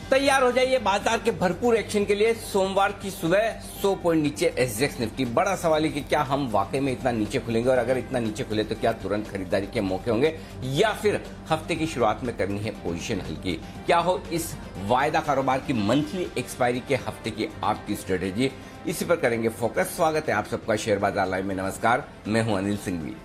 तैयार हो जाइए बाजार के भरपूर एक्शन के लिए। सोमवार की सुबह 100 पॉइंट नीचे एसजेएक्स निफ्टी। बड़ा सवाल है कि क्या हम वाकई में इतना नीचे खुलेंगे, और अगर इतना नीचे खुले तो क्या तुरंत खरीदारी के मौके होंगे, या फिर हफ्ते की शुरुआत में करनी है पोजीशन हल्की। क्या हो इस वायदा कारोबार की मंथली एक्सपायरी के हफ्ते की आपकी स्ट्रेटेजी, इसी पर करेंगे फोकस। स्वागत है आप सबका शेयर बाजार लाइव में। नमस्कार, मैं हूं अनिल सिंघवी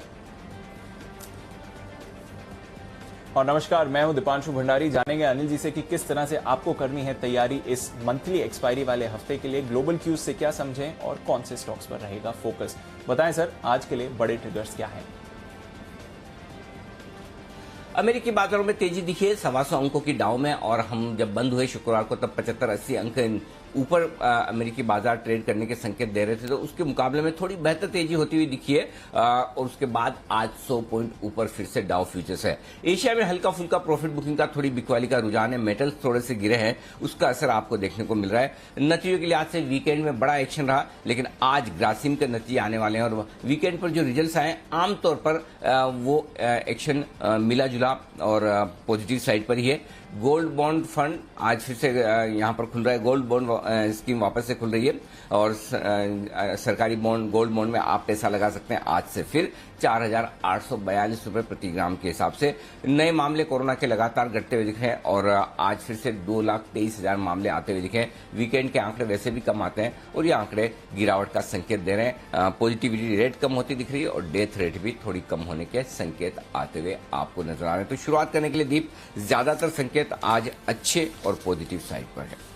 और नमस्कार, मैं हूं दीपांशु भंडारी। जानेंगे अनिल जी से कि किस तरह से आपको करनी है तैयारी इस मंथली एक्सपायरी वाले हफ्ते के लिए। ग्लोबल क्यूज से क्या समझें और कौन से स्टॉक्स पर रहेगा फोकस, बताएं सर। आज के लिए बड़े ट्रिगर्स क्या हैं? अमेरिकी बाजारों में तेजी दिखी है 125 अंकों की डाउ में, और हम जब बंद हुए शुक्रवार को तब 75-80 अंक ऊपर अमेरिकी बाजार ट्रेड करने के संकेत दे रहे थे, तो उसके मुकाबले में थोड़ी बेहतर तेजी होती हुई दिखी है। और उसके बाद आज 100 पॉइंट ऊपर फिर से डाउ फ्यूचर्स है। एशिया में हल्का फुल्का प्रॉफिट बुकिंग का थोड़ी बिकवाली का रुझान है। मेटल्स थोड़े से गिरे हैं, उसका असर आपको देखने को मिल रहा है। नतीजों के लिहाज से वीकेंड में बड़ा एक्शन रहा, लेकिन आज ग्रासिम के नतीजे आने वाले हैं, और वीकेंड पर जो रिजल्ट आए आमतौर पर वो एक्शन मिला जुला और पॉजिटिव साइड पर ही है। गोल्ड बॉन्ड फंड आज फिर से यहां पर खुल रहा है। गोल्ड बॉन्ड स्कीम वापस से खुल रही है, और सरकारी बॉन्ड गोल्ड बॉन्ड में आप पैसा लगा सकते हैं आज से फिर 4,842 रुपए प्रति ग्राम के हिसाब से। नए मामले कोरोना के लगातार घटते हुए दिखे हैं, और आज फिर से 2,23,000 मामले आते हुए दिखे हैं। वीकेंड के आंकड़े वैसे भी कम आते हैं, और ये आंकड़े गिरावट का संकेत दे रहे हैं। पॉजिटिविटी रेट कम होती दिख रही है, और डेथ रेट भी थोड़ी कम होने के संकेत आते हुए आपको नजर आ रहे हैं। तो शुरुआत करने के लिए दीप, ज्यादातर संकेत आज अच्छे और पॉजिटिव साइड पर है।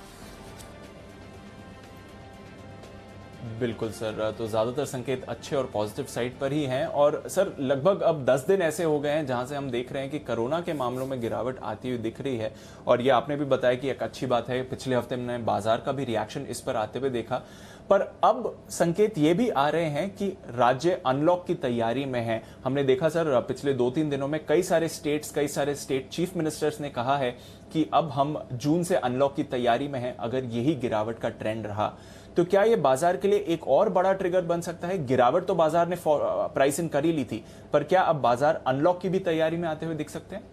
बिल्कुल सर, तो ज्यादातर संकेत अच्छे और पॉजिटिव साइड पर ही हैं। और सर, लगभग अब 10 दिन ऐसे हो गए हैं जहां से हम देख रहे हैं कि कोरोना के मामलों में गिरावट आती हुई दिख रही है, और ये आपने भी बताया कि एक अच्छी बात है। पिछले हफ्ते हमने बाजार का भी रिएक्शन इस पर आते हुए देखा, पर अब संकेत ये भी आ रहे हैं कि राज्य अनलॉक की तैयारी में है। हमने देखा सर, पिछले 2-3 दिनों में कई सारे स्टेट चीफ मिनिस्टर्स ने कहा है कि अब हम जून से अनलॉक की तैयारी में हैं। अगर यही गिरावट का ट्रेंड रहा तो क्या ये बाजार के लिए एक और बड़ा ट्रिगर बन सकता है? गिरावट तो बाजार ने प्राइस इन कर ही ली थी, पर क्या अब बाजार अनलॉक की भी तैयारी में आते हुए दिख सकते हैं?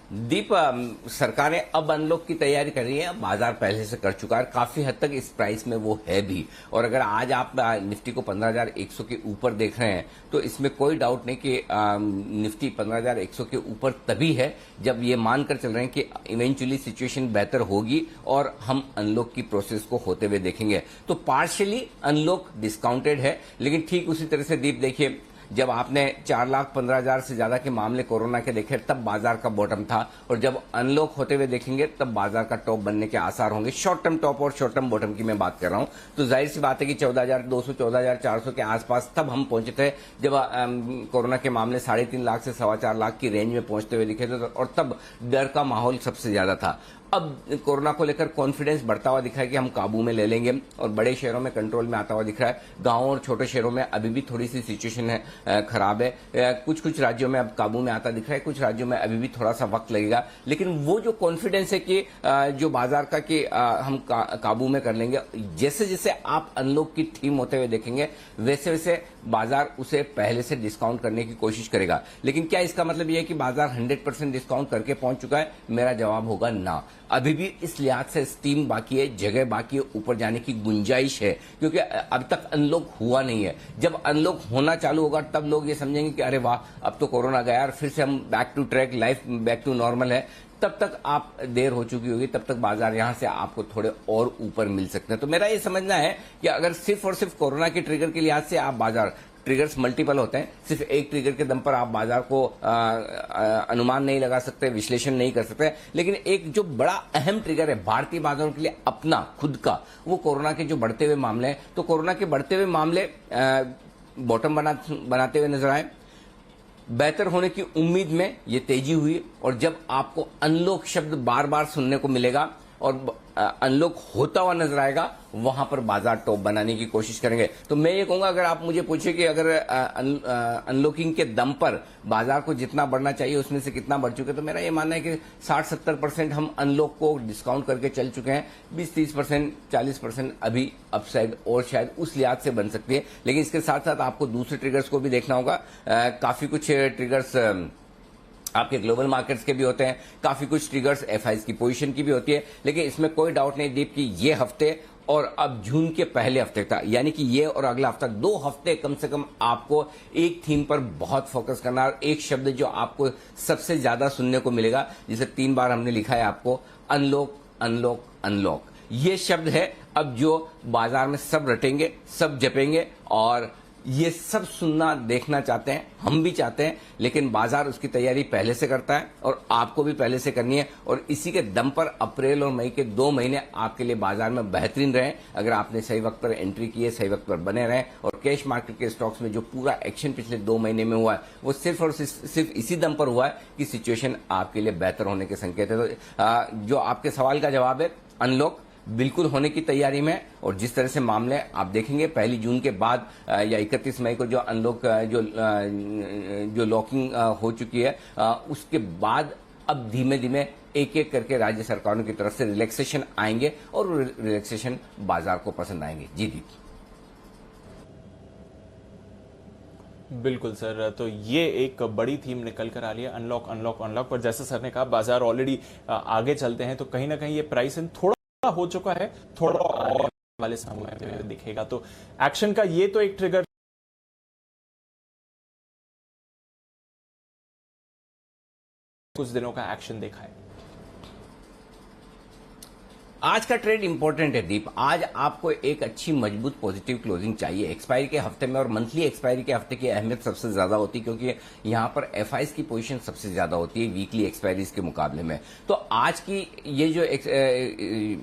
दीप, सरकारें अब अनलॉक की तैयारी कर रही है। बाजार पहले से कर चुका है, काफी हद तक इस प्राइस में वो है भी। और अगर आज आप निफ्टी को 15,100 के ऊपर देख रहे हैं, तो इसमें कोई डाउट नहीं कि निफ्टी 15,100 के ऊपर तभी है जब ये मानकर चल रहे हैं कि इवेंचुअली सिचुएशन बेहतर होगी और हम अनलॉक की प्रोसेस को होते हुए देखेंगे। तो पार्शियली अनलॉक डिस्काउंटेड है, लेकिन ठीक उसी तरह से दीप देखिए, जब आपने 4,15,000 से ज्यादा के मामले कोरोना के देखे तब बाजार का बॉटम था, और जब अनलॉक होते हुए देखेंगे तब बाजार का टॉप बनने के आसार होंगे। शॉर्ट टर्म टॉप और शॉर्ट टर्म बॉटम की मैं बात कर रहा हूं, तो जाहिर सी बात है कि 14,200 14,400 के आसपास तब हम पहुंचे थे, जब कोरोना के मामले 3.5 लाख से 4.25 लाख की रेंज में पहुंचते हुए दिखे थे, और तब डर का माहौल सबसे ज्यादा था। अब कोरोना को लेकर कॉन्फिडेंस बढ़ता हुआ दिख रहा है कि हम काबू में ले लेंगे, और बड़े शहरों में कंट्रोल में आता हुआ दिख रहा है। गांवों और छोटे शहरों में अभी भी थोड़ी सी सिचुएशन है, खराब है। कुछ राज्यों में अब काबू में आता दिख रहा है, कुछ राज्यों में अभी भी थोड़ा सा वक्त लगेगा। लेकिन वो जो कॉन्फिडेंस है कि जो बाजार का कि हम काबू में कर लेंगे, जैसे जैसे आप अनलॉक की थीम होते हुए देखेंगे वैसे वैसे बाजार उसे पहले से डिस्काउंट करने की कोशिश करेगा। लेकिन क्या इसका मतलब यह है कि बाजार 100% डिस्काउंट करके पहुंच चुका है? मेरा जवाब होगा ना। अभी भी इस लिहाज से स्टीम बाकी है, जगह बाकी है, ऊपर जाने की गुंजाइश है, क्योंकि अब तक अनलॉक हुआ नहीं है। जब अनलॉक होना चालू होगा तब लोग ये समझेंगे कि अरे वाह, अब तो कोरोना गया और फिर से हम back to track, life back to normal है। तब तक आप देर हो चुकी होगी, तब तक बाजार यहां से आपको थोड़े और ऊपर मिल सकते हैं। तो मेरा ये समझना है कि अगर सिर्फ और सिर्फ कोरोना के ट्रिगर के लिहाज से आप बाजार, ट्रिगर्स मल्टीपल होते हैं, सिर्फ एक ट्रिगर के दम पर आप बाजार को अनुमान नहीं लगा सकते, विश्लेषण नहीं कर सकते। लेकिन एक जो बड़ा अहम ट्रिगर है भारतीय बाजारों के लिए अपना खुद का, वो कोरोना के जो बढ़ते हुए मामले हैं। तो कोरोना के बढ़ते हुए मामले बॉटम बनाते हुए नजर आए, बेहतर होने की उम्मीद में ये तेजी हुई, और जब आपको अनलॉक शब्द बार बार सुनने को मिलेगा और अनलॉक होता हुआ नजर आएगा, वहां पर बाजार टॉप बनाने की कोशिश करेंगे। तो मैं ये कहूंगा, अगर आप मुझे पूछे कि अगर अनलॉकिंग के दम पर बाजार को जितना बढ़ना चाहिए उसमें से कितना बढ़ चुके, तो मेरा ये मानना है कि 60-70% हम अनलॉक को डिस्काउंट करके चल चुके हैं। 20-30%, 40% अभी अपसाइड और शायद उस लिहाज से बन सकती है। लेकिन इसके साथ साथ आपको दूसरे ट्रिगर्स को भी देखना होगा। काफी कुछ ट्रिगर्स आपके ग्लोबल मार्केट्स के भी होते हैं, काफी कुछ ट्रिगर्स एफआईज की पोजीशन की भी होती है, लेकिन इसमें कोई डाउट नहीं दीप कि ये हफ्ते और अब जून के पहले हफ्ते तक, यानी कि ये और अगला हफ्ता 2 हफ्ते कम से कम आपको एक थीम पर बहुत फोकस करना है। और एक शब्द जो आपको सबसे ज्यादा सुनने को मिलेगा, जिसे 3 बार हमने लिखा है आपको, अनलॉक अनलॉक अनलॉक, ये शब्द है अब जो बाजार में सब रटेंगे, सब जपेंगे और ये सब सुनना देखना चाहते हैं, हम भी चाहते हैं, लेकिन बाजार उसकी तैयारी पहले से करता है और आपको भी पहले से करनी है। और इसी के दम पर अप्रैल और मई के 2 महीने आपके लिए बाजार में बेहतरीन रहे, अगर आपने सही वक्त पर एंट्री की है, सही वक्त पर बने रहे। और कैश मार्केट के स्टॉक्स में जो पूरा एक्शन पिछले 2 महीने में हुआ है, वो सिर्फ और सिर्फ इसी दम पर हुआ है कि सिचुएशन आपके लिए बेहतर होने के संकेत है। तो जो आपके सवाल का जवाब है, अनलॉक बिल्कुल होने की तैयारी में। और जिस तरह से मामले आप देखेंगे 1 जून के बाद या 31 मई को जो अनलॉक जो लॉकिंग हो चुकी है, उसके बाद अब धीमे धीमे एक एक करके राज्य सरकारों की तरफ से रिलैक्सेशन आएंगे और रिलैक्सेशन बाजार को पसंद आएंगे। जी दीप। बिल्कुल सर, तो ये एक बड़ी थीम निकल कर आ रही है, अनलॉक अनलॉक अनलॉक। पर जैसे सर ने कहा, बाजार ऑलरेडी आगे चलते हैं, तो कहीं ना कहीं ये प्राइस इन थोड़ा हो चुका है, थोड़ा और वाले समय में दिखेगा। तो एक्शन का ये तो एक ट्रिगर कुछ दिनों का एक्शन देखा है। आज का ट्रेड इंपॉर्टेंट है दीप। आज आपको एक अच्छी मजबूत पॉजिटिव क्लोजिंग चाहिए एक्सपायरी के हफ्ते में, और मंथली एक्सपायरी के हफ्ते की अहमियत सबसे ज्यादा होती है क्योंकि यहां पर एफआईज की पोजीशन सबसे ज्यादा होती है वीकली एक्सपायरीज के मुकाबले में। तो आज की ये जो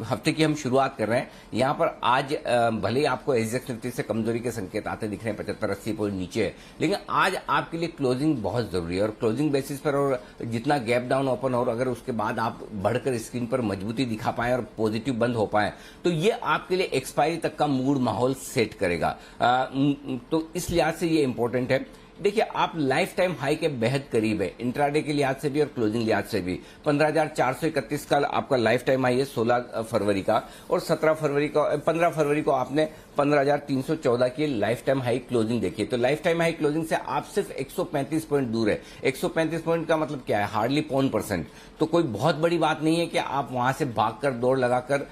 हफ्ते की हम शुरुआत कर रहे हैं, यहां पर आज भले ही आपको एसजेएक्स निफ्टी से कमजोरी के संकेत आते दिख रहे हैं, 75-80 पॉइंट नीचे है, लेकिन आज आपके लिए क्लोजिंग बहुत जरूरी है। और क्लोजिंग बेसिस पर और जितना गैप डाउन ओपन हो, अगर उसके बाद आप बढ़कर स्क्रीन पर मजबूती दिखा पाए और पॉजिटिव बंद हो पाए, तो ये आपके लिए एक्सपायरी तक का मूड माहौल सेट करेगा। तो इस लिहाज से ये इंपॉर्टेंट है। देखिए, आप लाइफ टाइम हाई के बेहद करीब है, इंट्राडे के लिहाज से भी और क्लोजिंग लिहाज से भी। 15,431 का आपका लाइफ टाइम हाई है 16 फरवरी का, और 15 फरवरी को आपने 15,314 की लाइफ टाइम हाई क्लोजिंग देखी है। तो लाइफ टाइम हाई क्लोजिंग से आप सिर्फ 135 पॉइंट दूर है। 135 पॉइंट का मतलब क्या है? हार्डली 0.1%। तो कोई बहुत बड़ी बात नहीं है कि आप वहां से भागकर दौड़ लगाकर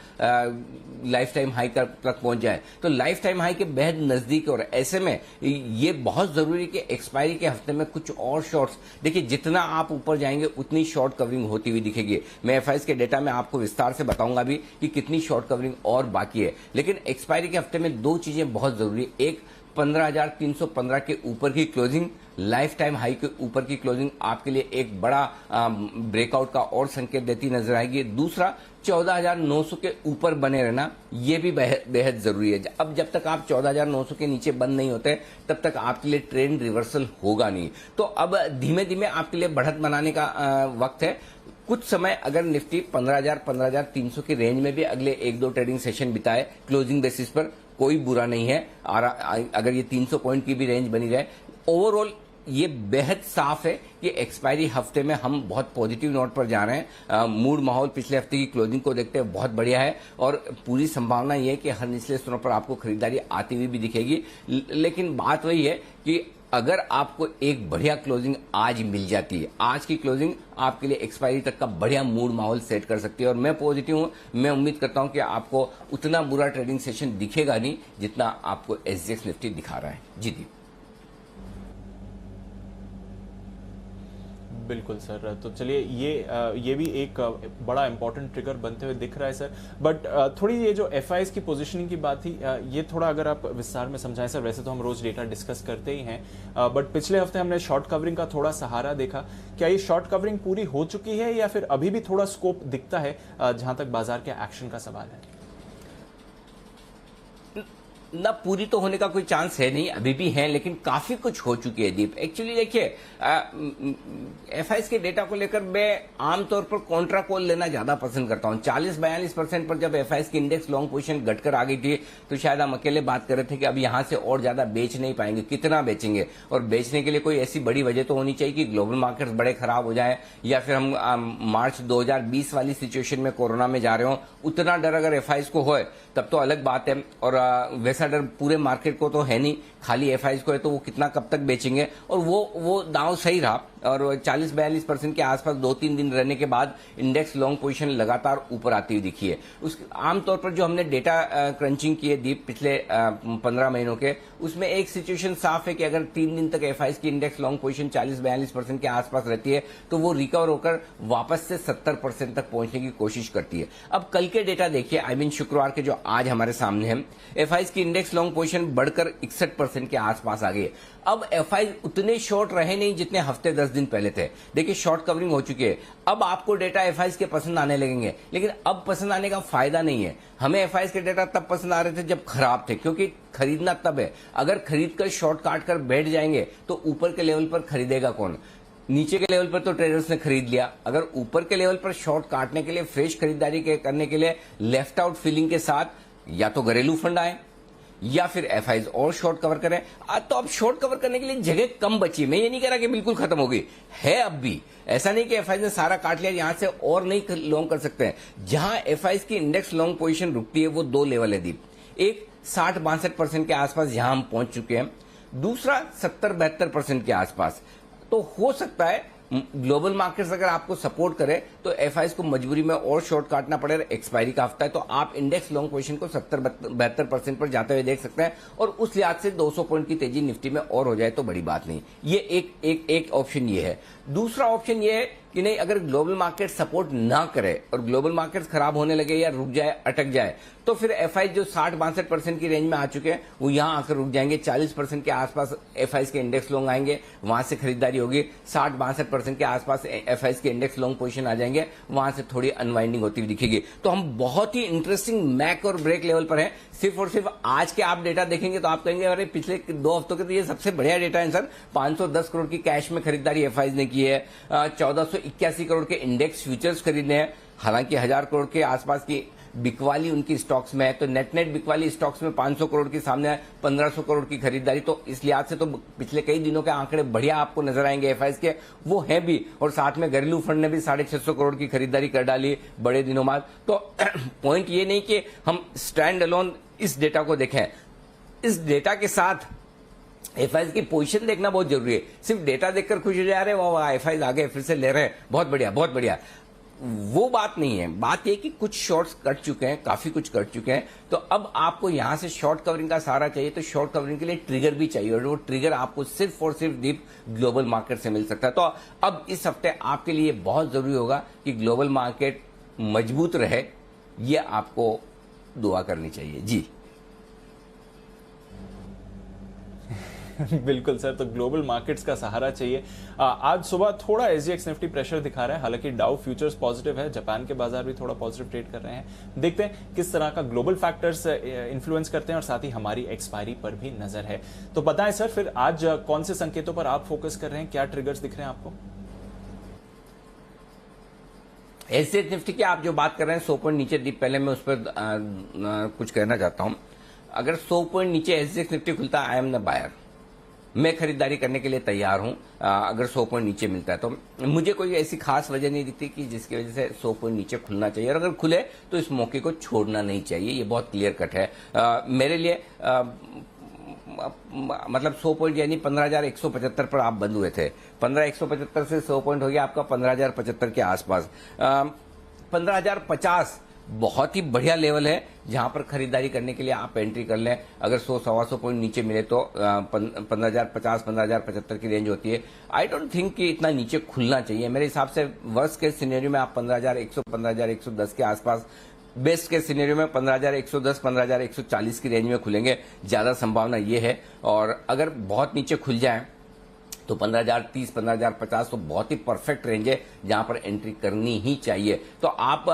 लाइफ टाइम हाई तक पहुंच जाए। तो लाइफ टाइम हाई के बेहद नजदीक, और ऐसे में ये बहुत जरूरी कि एक्सपायरी के हफ्ते में कुछ और शॉर्ट्स, देखिए जितना आप ऊपर जाएंगे उतनी शॉर्ट कवरिंग होती हुई दिखेगी। मैं एफआईज के डेटा में आपको विस्तार से बताऊंगा भी कि कितनी शॉर्ट कवरिंग और बाकी है। लेकिन एक्सपायरी के हफ्ते में 2 चीजें बहुत जरूरी है। एक, 15,315 के ऊपर की क्लोजिंग, लाइफ टाइम हाई के ऊपर की क्लोजिंग आपके लिए एक बड़ा ब्रेकआउट का और संकेत देती नजर आएगी। दूसरा, 14,900 के ऊपर बने रहना, यह भी बेहद जरूरी है। अब जब तक आप 14,900 के नीचे बंद नहीं होते, तब तक आपके लिए ट्रेंड रिवर्सल होगा नहीं। तो अब धीमे धीमे आपके लिए बढ़त बनाने का वक्त है। कुछ समय अगर निफ्टी 15,000 15,300 की रेंज में भी अगले 1-2 ट्रेडिंग सेशन बिताए क्लोजिंग बेसिस पर, कोई बुरा नहीं है। और अगर ये 300 पॉइंट की भी रेंज बनी रहे, ओवरऑल ये बेहद साफ है कि एक्सपायरी हफ्ते में हम बहुत पॉजिटिव नोट पर जा रहे हैं। मूड माहौल पिछले हफ्ते की क्लोजिंग को देखते हुए बहुत बढ़िया है, और पूरी संभावना ये है कि हर निचले स्तरों पर आपको खरीदारी आती हुई भी दिखेगी। लेकिन बात वही है कि अगर आपको एक बढ़िया क्लोजिंग आज मिल जाती है, आज की क्लोजिंग आपके लिए एक्सपायरी तक का बढ़िया मूड माहौल सेट कर सकती है। और मैं पॉजिटिव हूं, मैं उम्मीद करता हूं कि आपको उतना बुरा ट्रेडिंग सेशन दिखेगा नहीं जितना आपको एसजेएक्स निफ्टी दिखा रहा है। जी दी। बिल्कुल सर, तो चलिए ये भी एक बड़ा इंपॉर्टेंट ट्रिगर बनते हुए दिख रहा है सर। बट थोड़ी ये जो एफआईज की पोजीशनिंग की बात थी, ये थोड़ा अगर आप विस्तार में समझाएं सर। वैसे तो हम रोज डेटा डिस्कस करते ही हैं, बट पिछले हफ्ते हमने शॉर्ट कवरिंग का थोड़ा सहारा देखा। क्या ये शॉर्ट कवरिंग पूरी हो चुकी है या फिर अभी भी थोड़ा स्कोप दिखता है जहां तक बाजार के एक्शन का सवाल है? ना पूरी तो होने का कोई चांस है नहीं, अभी भी है, लेकिन काफी कुछ हो चुकी है दीप। एक्चुअली देखिए, एफआईएस के डेटा को लेकर मैं आमतौर पर कॉन्ट्रा कॉल लेना ज्यादा पसंद करता हूं। 40-42% पर जब एफआईएस की इंडेक्स लॉन्ग पोजीशन घटकर आ गई थी, तो शायद हम अकेले बात कर रहे थे कि अब यहां से और ज्यादा बेच नहीं पाएंगे। कितना बेचेंगे? और बेचने के लिए कोई ऐसी बड़ी वजह तो होनी चाहिए कि ग्लोबल मार्केट्स बड़े खराब हो जाए, या फिर हम मार्च 2020 वाली सिचुएशन में कोरोना में जा रहे हो। उतना डर अगर एफआईएस को हो तब तो अलग बात है, और वैसा डर पूरे मार्केट को तो है नहीं, खाली एफआईएस को है। तो वो कितना कब तक बेचेंगे? और वो दांव सही रहा, और 40-42% के आसपास 2-3 दिन रहने के बाद इंडेक्स लॉन्ग पोजीशन लगातार ऊपर आती हुई दिखी है। उस आमतौर पर जो हमने डेटा क्रंचिंग किए दीप पिछले 15 महीनों के, उसमें एक सिचुएशन साफ है कि अगर 3 दिन तक एफआईज की इंडेक्स लॉन्ग पोजीशन 40-42% के आसपास रहती है तो वो रिकवर होकर वापस से 70% तक पहुंचने की कोशिश करती है। अब कल के डेटा देखिए, शुक्रवार के जो आज हमारे सामने है, एफआईज की इंडेक्स लॉन्ग पोजीशन बढ़कर 61% के आसपास आ गई है। अब एफआईज उतने शॉर्ट रहे नहीं जितने हफ्ते 10 दिन पहले थे। देखिए शॉर्ट कवरिंग हो चुकी है। अब आपको डेटा एफआईज के पसंद आने लगेंगे, लेकिन अब पसंद आने का फायदा नहीं है। हमें एफआईज के डेटा तब पसंद आ रहे थे जब खराब थे, क्योंकि खरीदना तब है। अगर खरीद कर शॉर्ट काट कर बैठ जाएंगे तो ऊपर के लेवल पर खरीदेगा कौन? नीचे के लेवल पर तो ट्रेडर्स ने खरीद लिया। अगर ऊपर के लेवल पर शॉर्ट काटने के लिए, फ्रेश खरीदारी करने के लिए लेफ्ट आउट फीलिंग के साथ या तो घरेलू फंड आए या फिर एफआईज और शॉर्ट कवर करें। आज तो अब शॉर्ट कवर करने के लिए जगह कम बची है। मैं ये नहीं कह रहा कि बिल्कुल खत्म हो गई है, अब भी ऐसा नहीं कि एफआईज ने सारा काट लिया, यहां से और नहीं लॉन्ग कर सकते हैं। जहां एफआईज की इंडेक्स लॉन्ग पोजीशन रुकती है वो 2 लेवल है दीप। एक 60-62% के आसपास यहां हम पहुंच चुके हैं, दूसरा 70-72% के आसपास। तो हो सकता है ग्लोबल मार्केट्स अगर आपको सपोर्ट करे तो एफआईज को मजबूरी में और शॉर्ट काटना पड़े। एक्सपायरी का हफ्ता है तो आप इंडेक्स लॉन्ग पोजीशन को 70-72% पर जाते हुए देख सकते हैं, और उस लिहाज से 200 पॉइंट की तेजी निफ्टी में और हो जाए तो बड़ी बात नहीं। ये एक ऑप्शन ये है। दूसरा ऑप्शन ये है कि नहीं, अगर ग्लोबल मार्केट सपोर्ट ना करे और ग्लोबल मार्केट्स खराब होने लगे या रुक जाए, अटक जाए, तो फिर एफआईज जो 60-62% की रेंज में आ चुके हैं वो यहां आकर रुक जाएंगे। 40% के आसपास एफआईज के इंडेक्स लॉन्ग आएंगे, वहां से खरीदारी होगी। 60-62% के आसपास एफआईज के इंडेक्स लॉन्ग पोजीशन आ जाएंगे, वहां से थोड़ी अनवाइंडिंग होती हुई दिखेगी। तो हम बहुत ही इंटरेस्टिंग मैक और ब्रेक लेवल पर हैं। सिर्फ और सिर्फ आज के आप डेटा देखेंगे तो आप कहेंगे अरे पिछले 2 हफ्तों के तो ये सबसे बढ़िया डेटा है सर। 510 करोड़ की कैश में खरीदारी एफआईज ने की है, 1481 करोड़ के इंडेक्स फ्यूचर्स खरीदने हैं। हालांकि 1000 करोड़ के आसपास की बिकवाली उनकी स्टॉक्स में है, तो नेट बिकवाली स्टॉक्स में 500 करोड़ के सामने है, 1500 करोड़ की खरीदारी। तो इस लिहाज से तो पिछले कई दिनों के आंकड़े बढ़िया आपको नजर आएंगे एफआईज के, वो है भी। और साथ में घरेलू फंड ने भी 650 करोड़ की खरीदारी कर डाली बड़े दिनों बाद। तो पॉइंट ये नहीं कि हम स्टैंड अलोन इस डेटा को देखें, इस डेटा के साथ एफआईज की पोजीशन देखना बहुत जरूरी है। सिर्फ डेटा देखकर खुश हो जा रहे हैं, वाह एफआईज आगे फिर से ले रहे हैं, बहुत बढ़िया बहुत बढ़िया, वो बात नहीं है। बात यह कि कुछ शॉर्ट्स कट चुके हैं, काफी कुछ कट चुके हैं। तो अब आपको यहां से शॉर्ट कवरिंग का सहारा चाहिए, तो शॉर्ट कवरिंग के लिए ट्रिगर भी चाहिए, और वो ट्रिगर आपको सिर्फ और सिर्फ दीप ग्लोबल मार्केट से मिल सकता है। तो अब इस हफ्ते आपके लिए बहुत जरूरी होगा कि ग्लोबल मार्केट मजबूत रहे, ये आपको दुआ करनी चाहिए जी। बिल्कुल सर, तो ग्लोबल मार्केट्स का सहारा चाहिए। आज सुबह थोड़ा एसजीएक्स निफ्टी प्रेशर दिखा रहा है, हालांकि डाउ फ्यूचर्स पॉजिटिव है, जापान के बाजार भी थोड़ा पॉजिटिव ट्रेड कर रहे हैं। देखते हैं किस तरह का ग्लोबल फैक्टर्स इन्फ्लुएंस करते हैं, और साथ ही हमारी एक्सपायरी पर भी नजर है। तो बताएं सर, फिर आज कौन से संकेतों पर आप फोकस कर रहे हैं, क्या ट्रिगर्स दिख रहे हैं आपको? एसजीएक्स निफ्टी की आप जो बात कर रहे हैं 100 पॉइंट नीचे दीप, पहले मैं उस पर कुछ कहना चाहता हूं। अगर 100 पॉइंट नीचे एसजीएक्स निफ्टी खुलता है, आई एम द बायर, मैं खरीदारी करने के लिए तैयार हूं। अगर 100 पॉइंट नीचे मिलता है तो मुझे कोई ऐसी खास वजह नहीं दिखती कि जिसकी वजह से 100 पॉइंट नीचे खुलना चाहिए, और अगर खुले तो इस मौके को छोड़ना नहीं चाहिए, ये बहुत क्लियर कट है मेरे लिए। मतलब 100 पॉइंट यानी 15,175 पर आप बंद हुए थे, 15,175 से 100 पॉइंट हो गया आपका 15,075 के आसपास। 15,050 बहुत ही बढ़िया लेवल है जहां पर खरीदारी करने के लिए आप एंट्री कर लें। अगर 100-125 पॉइंट नीचे मिले तो 15,050 15,075 की रेंज होती है। आई डोंट थिंक कि इतना नीचे खुलना चाहिए मेरे हिसाब से। वर्स्ट केस सिनेरियो में आप 15,100 15,110 के आसपास, बेस्ट के सिनेरियो में 15,110 15,140 की रेंज में खुलेंगे, ज्यादा संभावना ये है। और अगर बहुत नीचे खुल जाए तो 15,030 15,050 तो बहुत ही परफेक्ट रेंज है जहां पर एंट्री करनी ही चाहिए। तो आप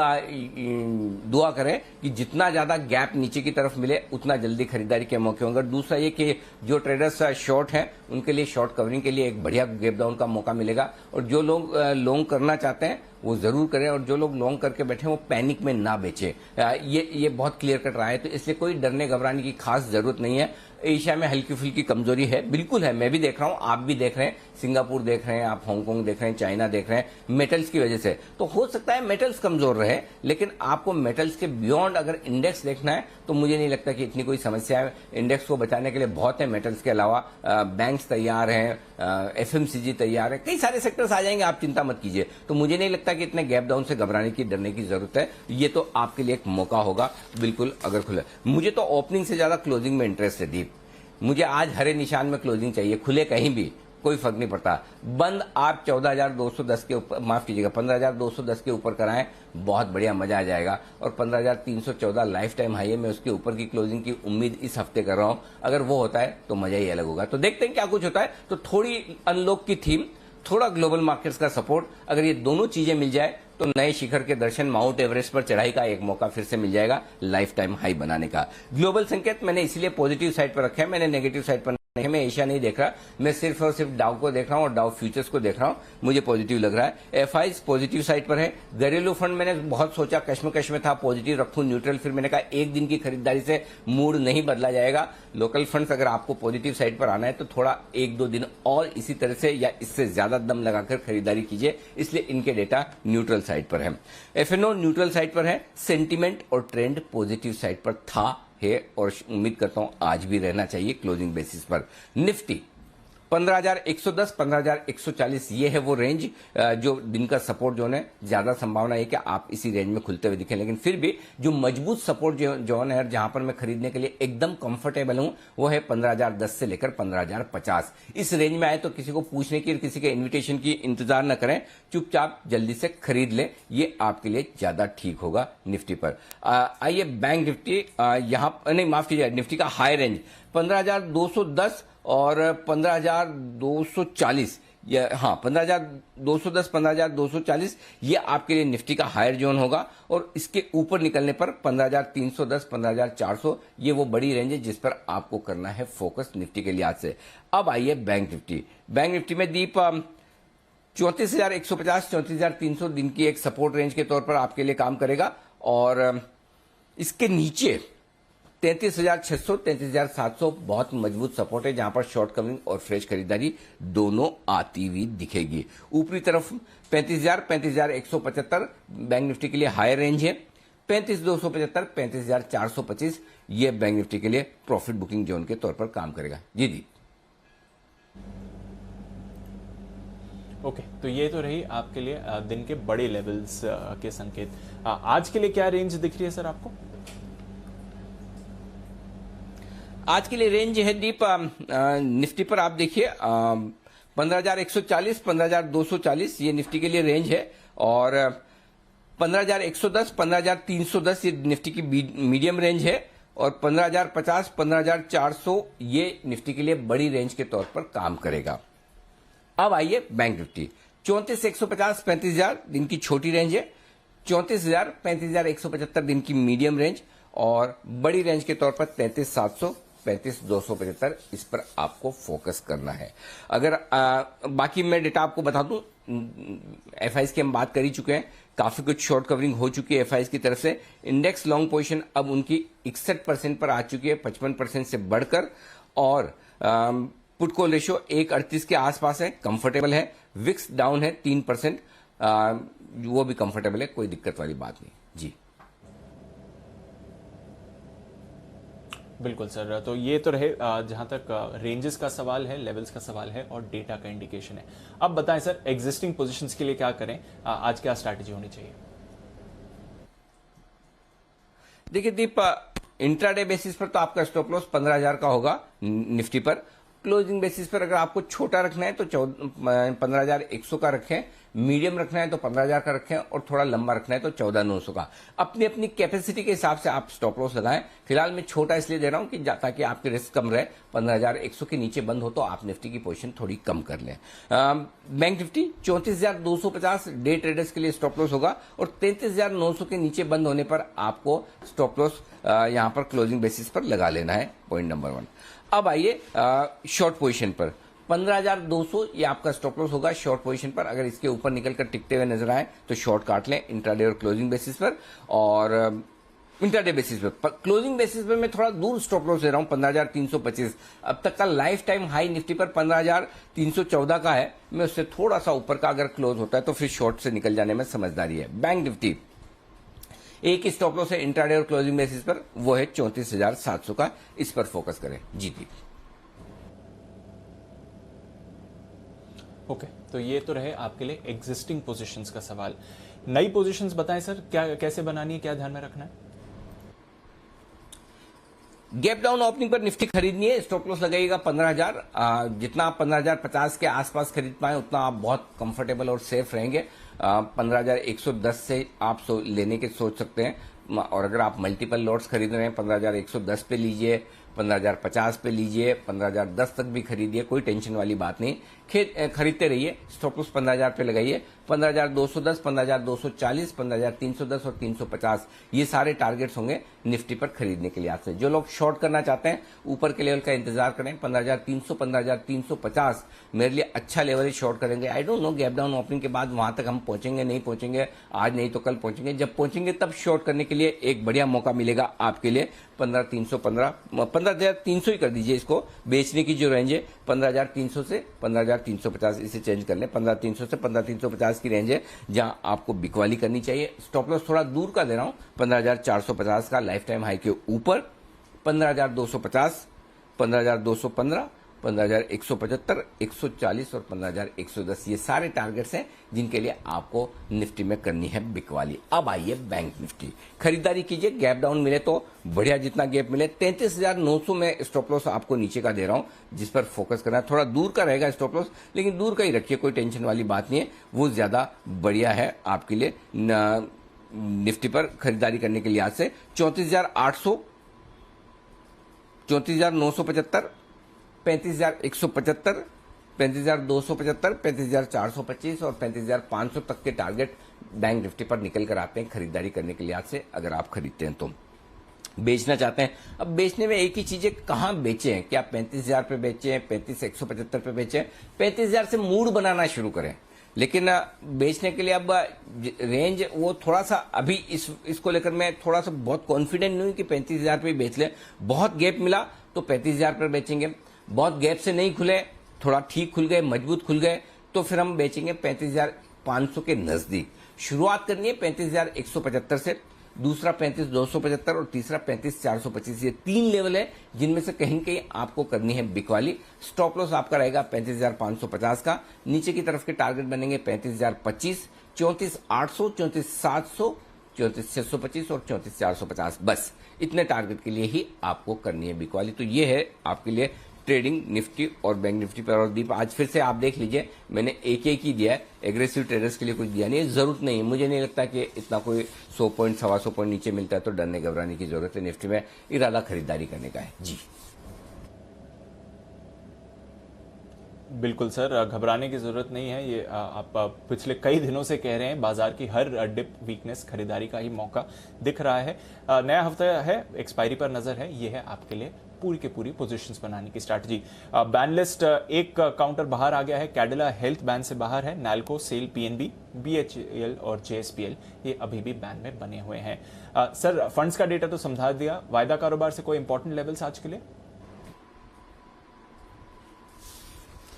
दुआ करें कि जितना ज्यादा गैप नीचे की तरफ मिले उतना जल्दी खरीदारी के मौके होंगे। दूसरा ये कि जो ट्रेडर्स शॉर्ट हैं उनके लिए शॉर्ट कवरिंग के लिए एक बढ़िया गैप डाउन का मौका मिलेगा, और जो लोग लॉन्ग करना चाहते हैं वो जरूर करें, और जो लोग लॉन्ग करके बैठे वो पैनिक में ना बेचें। ये बहुत क्लियर कट रहा है, तो इसलिए कोई डरने घबराने की खास जरूरत नहीं है। एशिया में हल्की फुल्की कमजोरी है, बिल्कुल है, मैं भी देख रहा हूं, आप भी देख रहे हैं, सिंगापुर देख रहे हैं, आप हांगकांग देख रहे हैं, चाइना देख रहे हैं, मेटल्स की वजह से। तो हो सकता है मेटल्स कमजोर रहे, लेकिन आपको मेटल्स के बियॉन्ड अगर इंडेक्स देखना है तो मुझे नहीं लगता कि इतनी कोई समस्या है। इंडेक्स को बचाने के लिए बहुत है, मेटल्स के अलावा बैंक्स तैयार हैं, एफएमसीजी तैयार है, कई सारे सेक्टर्स आ जाएंगे, आप चिंता मत कीजिए। तो मुझे नहीं लगता कि इतने गैप डाउन से घबराने की, डरने की जरूरत है। ये तो आपके लिए एक मौका होगा बिल्कुल अगर खुले। मुझे तो ओपनिंग से ज्यादा क्लोजिंग में इंटरेस्ट है दीप। मुझे आज हरे निशान में क्लोजिंग चाहिए, खुले कहीं भी कोई फर्क नहीं पड़ता। बंद आप 14,210 के ऊपर, माफ कीजिएगा 15,210 के ऊपर कराएं, बहुत बढ़िया मजा आ जाएगा। और 15,314 लाइफ टाइम हाई है, मैं उसके ऊपर की क्लोजिंग की उम्मीद इस हफ्ते कर रहा हूं। अगर वो होता है तो मजा ही अलग होगा। तो देखते हैं क्या कुछ होता है। तो थोड़ी अनलॉक की थीम, थोड़ा ग्लोबल मार्केट्स का सपोर्ट, अगर ये दोनों चीजें मिल जाए तो नए शिखर के दर्शन, माउंट एवरेस्ट पर चढ़ाई का एक मौका फिर से मिल जाएगा, लाइफ टाइम हाई बनाने का। ग्लोबल संकेत मैंने इसलिए पॉजिटिव साइड पर रखे हैं, मैंने नेगेटिव साइड पर नहीं, मैं एशिया नहीं देख रहा, मैं सिर्फ और सिर्फ डाउ को देख रहा हूं और डाउ फ्यूचर्स को देख रहा हूं, मुझे पॉजिटिव लग रहा है। एफआईज पॉजिटिव साइड पर है। घरेलू फंड मैंने बहुत सोचा, कश्मकश में था, पॉजिटिव रखूं न्यूट्रल, फिर मैंने कहा एक दिन की खरीदारी से मूड नहीं बदला जाएगा। लोकल फंड्स अगर आपको पॉजिटिव साइड पर आना है तो थोड़ा 1-2 दिन और इसी तरह से या इससे ज्यादा दम लगाकर खरीदारी कीजिए, इसलिए इनके डेटा न्यूट्रल साइड पर है। एफएनओ न्यूट्रल साइड पर है। सेंटीमेंट और ट्रेंड पॉजिटिव साइड पर था, है और उम्मीद करता हूं आज भी रहना चाहिए क्लोजिंग बेसिस पर। निफ्टी 15,110, 15,140 ये है वो रेंज जो दिन का सपोर्ट जोन है। ज्यादा संभावना है कि आप इसी रेंज में खुलते हुए दिखें, लेकिन फिर भी जो मजबूत सपोर्ट जोन है जहां पर मैं खरीदने के लिए एकदम कंफर्टेबल हूं वो है 15,010 से लेकर 15,050। इस रेंज में आए तो किसी को पूछने की और किसी के इन्विटेशन की इंतजार न करें, चुपचाप जल्दी से खरीद लें, ये आपके लिए ज्यादा ठीक होगा निफ्टी पर। आइए बैंक निफ्टी, यहां नहीं माफ कीजिए, निफ्टी का हाई रेंज 15,210 और 15,240, हाँ 15,210, 15,240 ये आपके लिए निफ्टी का हायर जोन होगा। और इसके ऊपर निकलने पर 15,310, 15,400 ये वो बड़ी रेंज है जिस पर आपको करना है फोकस निफ्टी के लिहाज से। अब आइए बैंक निफ्टी। बैंक निफ्टी में दीप 34,150, 34,300 दिन की एक सपोर्ट रेंज के तौर पर आपके लिए काम करेगा। और इसके नीचे 33,600, 33,700 बहुत मजबूत सपोर्ट है जहां पर शॉर्ट कवरिंग और फ्रेश खरीदारी दोनों आती हुई दिखेगी। ऊपरी तरफ 35,000, 35,175 बैंक निफ्टी के लिए हायर रेंज है। 35,275, 35,425 ये बैंक निफ्टी के लिए प्रॉफिट बुकिंग जोन के तौर पर काम करेगा। जी दी ओके, तो ये तो रही आपके लिए दिन के बड़े लेवल्स के संकेत। आज के लिए क्या रेंज दिख रही है सर आपको? आज के लिए रेंज है दीप निफ्टी पर आप देखिए 15,140, 15,240 ये निफ्टी के लिए रेंज है। और 15,110, 15,310 ये निफ्टी की मीडियम रेंज है। और 15,050, 15,400 ये निफ्टी के लिए बड़ी रेंज के तौर पर काम करेगा। अब आइए बैंक निफ्टी 34,150, 35,000 दिन की छोटी रेंज है। 34,000, 35,175 दिन की मीडियम रेंज। और बड़ी रेंज के तौर पर 33,700, 35,275 इस पर आपको फोकस करना है। अगर बाकी मैं डेटा आपको बता दूं, एफआईज की हम बात कर ही चुके हैं, काफी कुछ शॉर्ट कवरिंग हो चुकी है एफआईज की तरफ से। इंडेक्स लॉन्ग पोजीशन अब उनकी 61% पर आ चुकी है, 55% से बढ़कर। और पुट कॉल रेशियो 1.38 के आसपास है, कंफर्टेबल है। विक्स डाउन है 3%, वो भी कंफर्टेबल है, कोई दिक्कत वाली बात नहीं। जी बिल्कुल सर, तो ये तो रहे जहां तक रेंजेस का सवाल है, लेवल्स का सवाल है और डेटा का इंडिकेशन है। अब बताएं सर, एग्जिस्टिंग पोजीशंस के लिए क्या करें, आज क्या स्ट्रैटेजी होनी चाहिए? देखिए दीप, इंट्राडे बेसिस पर तो आपका स्टॉप लॉस 15,000 का होगा निफ्टी पर। क्लोजिंग बेसिस पर अगर आपको छोटा रखना है तो 15,100 का रखें, मीडियम रखना है तो 15,000 का रखें और थोड़ा लंबा रखना है तो 14,900 का। अपनी अपनी कैपेसिटी के हिसाब से आप स्टॉप लॉस लगाएं। फिलहाल मैं छोटा इसलिए दे रहा हूं कि ताकि आपकी रिस्क कम रहे। 15,100 के नीचे बंद हो तो आप निफ्टी की पोजीशन थोड़ी कम कर लें। बैंक निफ्टी 34,250 डे ट्रेडर्स के लिए स्टॉप लॉस होगा। और 33,900 के नीचे बंद होने पर आपको स्टॉप लॉस यहां पर क्लोजिंग बेसिस पर लगा लेना है, पॉइंट नंबर 1। अब आइए शॉर्ट पोजीशन पर 15,200 ये आपका स्टॉप लॉस होगा शॉर्ट पोजीशन पर। अगर इसके ऊपर निकलकर टिकते हुए नजर आए तो शॉर्ट काट लें इंट्राडे और क्लोजिंग बेसिस पर। और इंटरडे बेसिस पे। क्लोजिंग बेसिस पे मैं थोड़ा दूर स्टॉप लॉस ले रहा हूं 15,325। अब तक का लाइफ टाइम हाई निफ्टी पर 15,314 का है। मैं उससे थोड़ा सा ऊपर का अगर क्लोज होता है तो फिर शॉर्ट से निकल जाने में समझदारी है। बैंक निफ्टी एक ही स्टॉप लॉस है इंट्राडे और क्लोजिंग बेसिस पर, वो है 34,700 का। इस पर फोकस करें। जीती ओके, तो ये तो रहे आपके लिए एग्जिस्टिंग पोजीशंस का सवाल। नई पोजीशंस बताएं सर, क्या कैसे बनानी है, क्या ध्यान में रखना है? गैप डाउन ओपनिंग पर निफ्टी खरीदनी है। स्टॉप लॉस लगाइएगा 15,000। जितना आप 15,050 के आसपास खरीद पाए उतना आप बहुत कंफर्टेबल और सेफ रहेंगे। 15,110 से आप लेने के सोच सकते हैं। और अगर आप मल्टीपल लॉट्स खरीद रहे हैं 15,110 पे लीजिए, 15,050 पे लीजिए, 15,010 तक भी खरीदिए, कोई टेंशन वाली बात नहीं। खरीदते रहिए। स्टॉप लॉस 15,000 पे लगाइए। 15,210, 15,240, 15,310 और 350 ये सारे टारगेट्स होंगे निफ्टी पर खरीदने के लिए आपसे। जो लोग शॉर्ट करना चाहते हैं ऊपर के लेवल का इंतजार करें। 15,300, 15,350 मेरे लिए अच्छा लेवल है, शॉर्ट करेंगे। I don't know gap down opening के बाद वहां तक हम पहुंचेंगे नहीं पहुंचेंगे, आज नहीं तो कल पहुंचेंगे। जब पहुंचेंगे तब शॉर्ट करने के लिए एक बढ़िया मौका मिलेगा आपके लिए। 15,300 ही कर दीजिए इसको। बेचने की जो रेंज है 15,300 से 15,350, इसे चेंज कर लें। 15,300 से 15,350 की रेंज है जहां आपको बिकवाली करनी चाहिए। स्टॉप लॉस थोड़ा दूर का दे रहा हूं 15,450 का, लाइफ टाइम हाई के ऊपर 15,250, 15,215, 15,175, 140 और 15,110 ये सारे टारगेट्स हैं जिनके लिए आपको निफ्टी में करनी है बिकवाली। अब आइए बैंक निफ्टी, खरीदारी कीजिए। गैप डाउन मिले तो बढ़िया, जितना गैप मिले। 33,900 में स्टॉप लॉस आपको नीचे का दे रहा हूं, जिस पर फोकस करना है। थोड़ा दूर का रहेगा स्टॉप लॉस, लेकिन दूर का ही रखिए, कोई टेंशन वाली बात नहीं है। वो ज्यादा बढ़िया है आपके लिए निफ्टी पर खरीदारी करने के लिए। आज से 34,800, 34,975, 35,175, 35,275, 35,425 और 35,500 तक के टारगेट बैंक निफ्टी पर निकल कर आते हैं खरीदारी करने के लिए आज से, अगर आप खरीदते हैं तो। बेचना चाहते हैं, अब बेचने में एक ही चीज है, कहां बेचें? क्या 35,000 पे बेचें, 35,175 पे बेचें? 35,000 से मूड बनाना शुरू करें। लेकिन बेचने के लिए अब रेंज वो थोड़ा सा अभी इसको लेकर मैं थोड़ा सा बहुत कॉन्फिडेंट नहीं हूं कि 35,000 पे बेच ले। बहुत गैप मिला तो 35,000 पर बेचेंगे। बहुत गैप से नहीं खुले, थोड़ा ठीक खुल गए, मजबूत खुल गए, तो फिर हम बेचेंगे 35,500 के नजदीक। शुरुआत करनी है 35,175 से, दूसरा 35,275 और तीसरा 35,425। ये 3 लेवल है जिनमें से कहीं कहीं आपको करनी है बिकवाली। स्टॉप लॉस आपका रहेगा 35,550 का। नीचे की तरफ के टारगेट बनेंगे 35,025, 34,800, 34,700, 34,625 और 34,450। बस इतने टारगेट के लिए ही आपको करनी है बिकवाली। तो ये है आपके लिए ट्रेडिंग निफ्टी और बैंक निफ्टी पर। और दीप आज फिर से आप देख लीजिए, मैंने एक ही दिया है, एग्रेसिव ट्रेडर्स के लिए कुछ दिया नहीं है, जरूरत नहीं है। मुझे नहीं लगता कि इतना कोई 100 पॉइंट 125 पॉइंट नीचे मिलता है तो डरने घबराने की जरूरत है। निफ्टी में इरादा खरीदारी करने का है। जी बिल्कुल सर, घबराने की जरूरत नहीं है। ये आप पिछले कई दिनों से कह रहे हैं, बाजार की हर डिप वीकनेस खरीदारी का ही मौका दिख रहा है। नया हफ्ता है, एक्सपायरी पर नजर है, ये है आपके लिए पूरी की पूरी पोजीशंस बनाने की स्ट्रैटेजी। बैन लिस्ट एक काउंटर बाहर आ गया है। कैडिला हेल्थ बैन से बाहर है। नैल्को, सेल, पीएनबी, बीएचईएल और जेएसपीएल ये अभी भी बैन में बने हुए हैं। सर, फंड्स का डेटा तो समझा दिया। वायदा कारोबार से कोई इंपॉर्टेंट लेवल्स आज के लिए?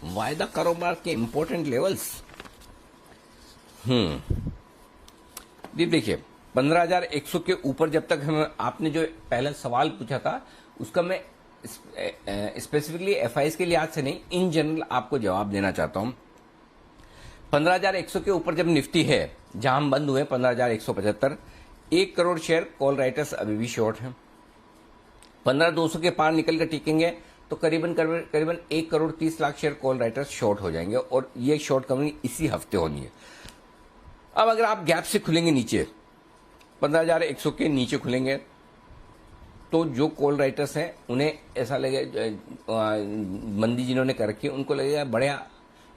वायदा कारोबार के इंपॉर्टेंट लेवल्स, देखिए 15,100 के ऊपर जब तक हम, आपने जो पहला सवाल पूछा था उसका मैं स्पेसिफिकली एफआईएस के लिहाज से नहीं, इन जनरल आपको जवाब देना चाहता हूं। 15,100 के ऊपर जब निफ्टी है, जहां हम बंद हुए 15,175, 1 करोड़ शेयर कॉल राइटर्स अभी भी शॉर्ट हैं। 15,200 के पार निकल कर टिकेंगे तो करीबन 1 crore 30 lakh share call writers short हो जाएंगे, और ये शॉर्ट कवरिंग इसी हफ्ते होनी है। अब अगर आप गैप से खुलेंगे नीचे, 15,100 के नीचे खुलेंगे, तो जो कॉल राइटर्स हैं उन्हें ऐसा लगे, मंदी जिन्होंने कर रखी है उनको लगेगा बढ़िया,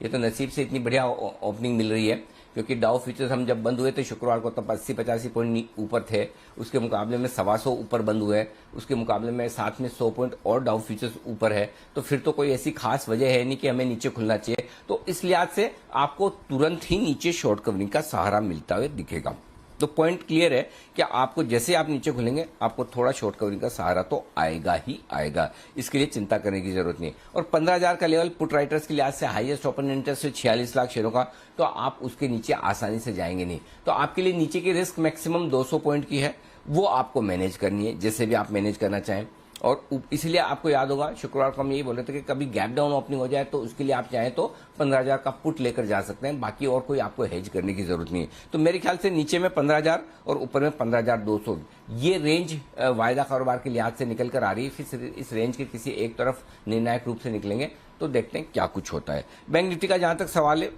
ये तो नसीब से इतनी बढ़िया ओपनिंग मिल रही है। क्योंकि डाउ फ्यूचर्स हम जब बंद हुए थे शुक्रवार को, तब 80-85 पॉइंट ऊपर थे, उसके मुकाबले में 125 ऊपर बंद हुए, उसके मुकाबले में साथ में 100 पॉइंट और डाउ फ्यूचर्स ऊपर है। तो फिर तो कोई ऐसी खास वजह है नहीं कि हमें नीचे खुलना चाहिए। तो इस लिहाज से आपको तुरंत ही नीचे शॉर्ट कवरिंग का सहारा मिलता हुआ दिखेगा। तो पॉइंट क्लियर है कि आपको जैसे आप नीचे खुलेंगे आपको थोड़ा शॉर्ट कवरिंग का सहारा तो आएगा ही आएगा, इसके लिए चिंता करने की जरूरत नहीं। और 15,000 का लेवल पुट राइटर्स के लिहाज से हाईएस्ट ओपन इंटरेस्ट है 46 लाख शेयरों का, तो आप उसके नीचे आसानी से जाएंगे नहीं। तो आपके लिए नीचे की रिस्क मैक्सिमम 200 पॉइंट की है, वो आपको मैनेज करनी है जैसे भी आप मैनेज करना चाहें। और इसलिए आपको याद होगा शुक्रवार को हम यही बोल रहे थे कि कभी गैप डाउन ओपनिंग हो जाए तो उसके लिए आप चाहें तो 15,000 का पुट लेकर जा सकते हैं, बाकी और कोई आपको हेज करने की जरूरत नहीं है। तो मेरे ख्याल से नीचे में 15,000 और ऊपर में 15,200 ये रेंज वायदा कारोबार के लिहाज से निकल कर आ रही है। फिर इस रेंज के किसी एक तरफ निर्णायक रूप से निकलेंगे तो देखते हैं क्या कुछ होता है। बैंक निफ्टी का जहां तक सवाल है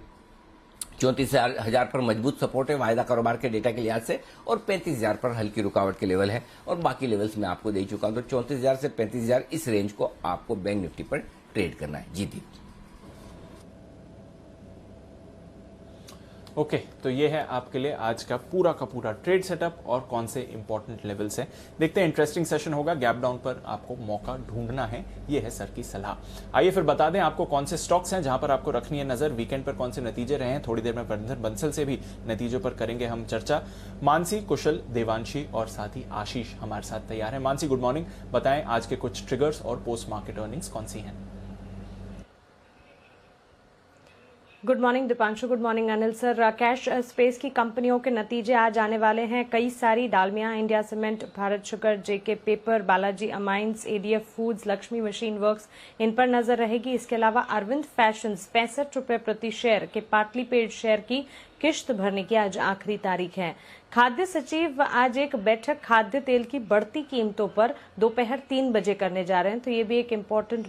34,000 पर मजबूत सपोर्ट है वायदा कारोबार के डेटा के लिहाज से, और 35,000 पर हल्की रुकावट के लेवल है, और बाकी लेवल्स मैं आपको दे चुका हूं। तो 34,000 से 35,000 इस रेंज को आपको बैंक निफ्टी पर ट्रेड करना है। जी दीप। ओके, तो ये है आपके लिए आज का पूरा ट्रेड सेटअप और कौन से इंपॉर्टेंट लेवल्स हैं। देखते हैं, इंटरेस्टिंग सेशन होगा। गैप डाउन पर आपको मौका ढूंढना है, ये है सर की सलाह। आइए फिर बता दें आपको कौन से स्टॉक्स हैं जहां पर आपको रखनी है नजर, वीकेंड पर कौन से नतीजे रहे हैं। थोड़ी देर में बंधन बंसल से भी नतीजों पर करेंगे हम चर्चा। मानसी, कुशल, देवांशी और साथ ही आशीष हमारे साथ तैयार है। मानसी, गुड मॉर्निंग, बताएं आज के कुछ ट्रिगर्स और पोस्ट मार्केट अर्निंग्स कौन सी हैं। Good morning Deepanshu, good morning Anil sir. Cash space की कंपनियों के नतीजे आज आने वाले हैं। कई सारी, Dalmia India cement, Bharat sugar, JK paper, Balaji amines, ADF foods, Lakshmi machine works, इन पर नजर रहेगी। इसके अलावा अरविंद फैशंस 65 रुपए प्रति शेयर के पार्टली पेड शेयर की किश्त भरने की आज आखिरी तारीख है। खाद्य सचिव आज एक बैठक खाद्य तेल की बढ़ती कीमतों पर दोपहर 3 बजे करने जा रहे हैं, तो ये भी एक इम्पोर्टेंट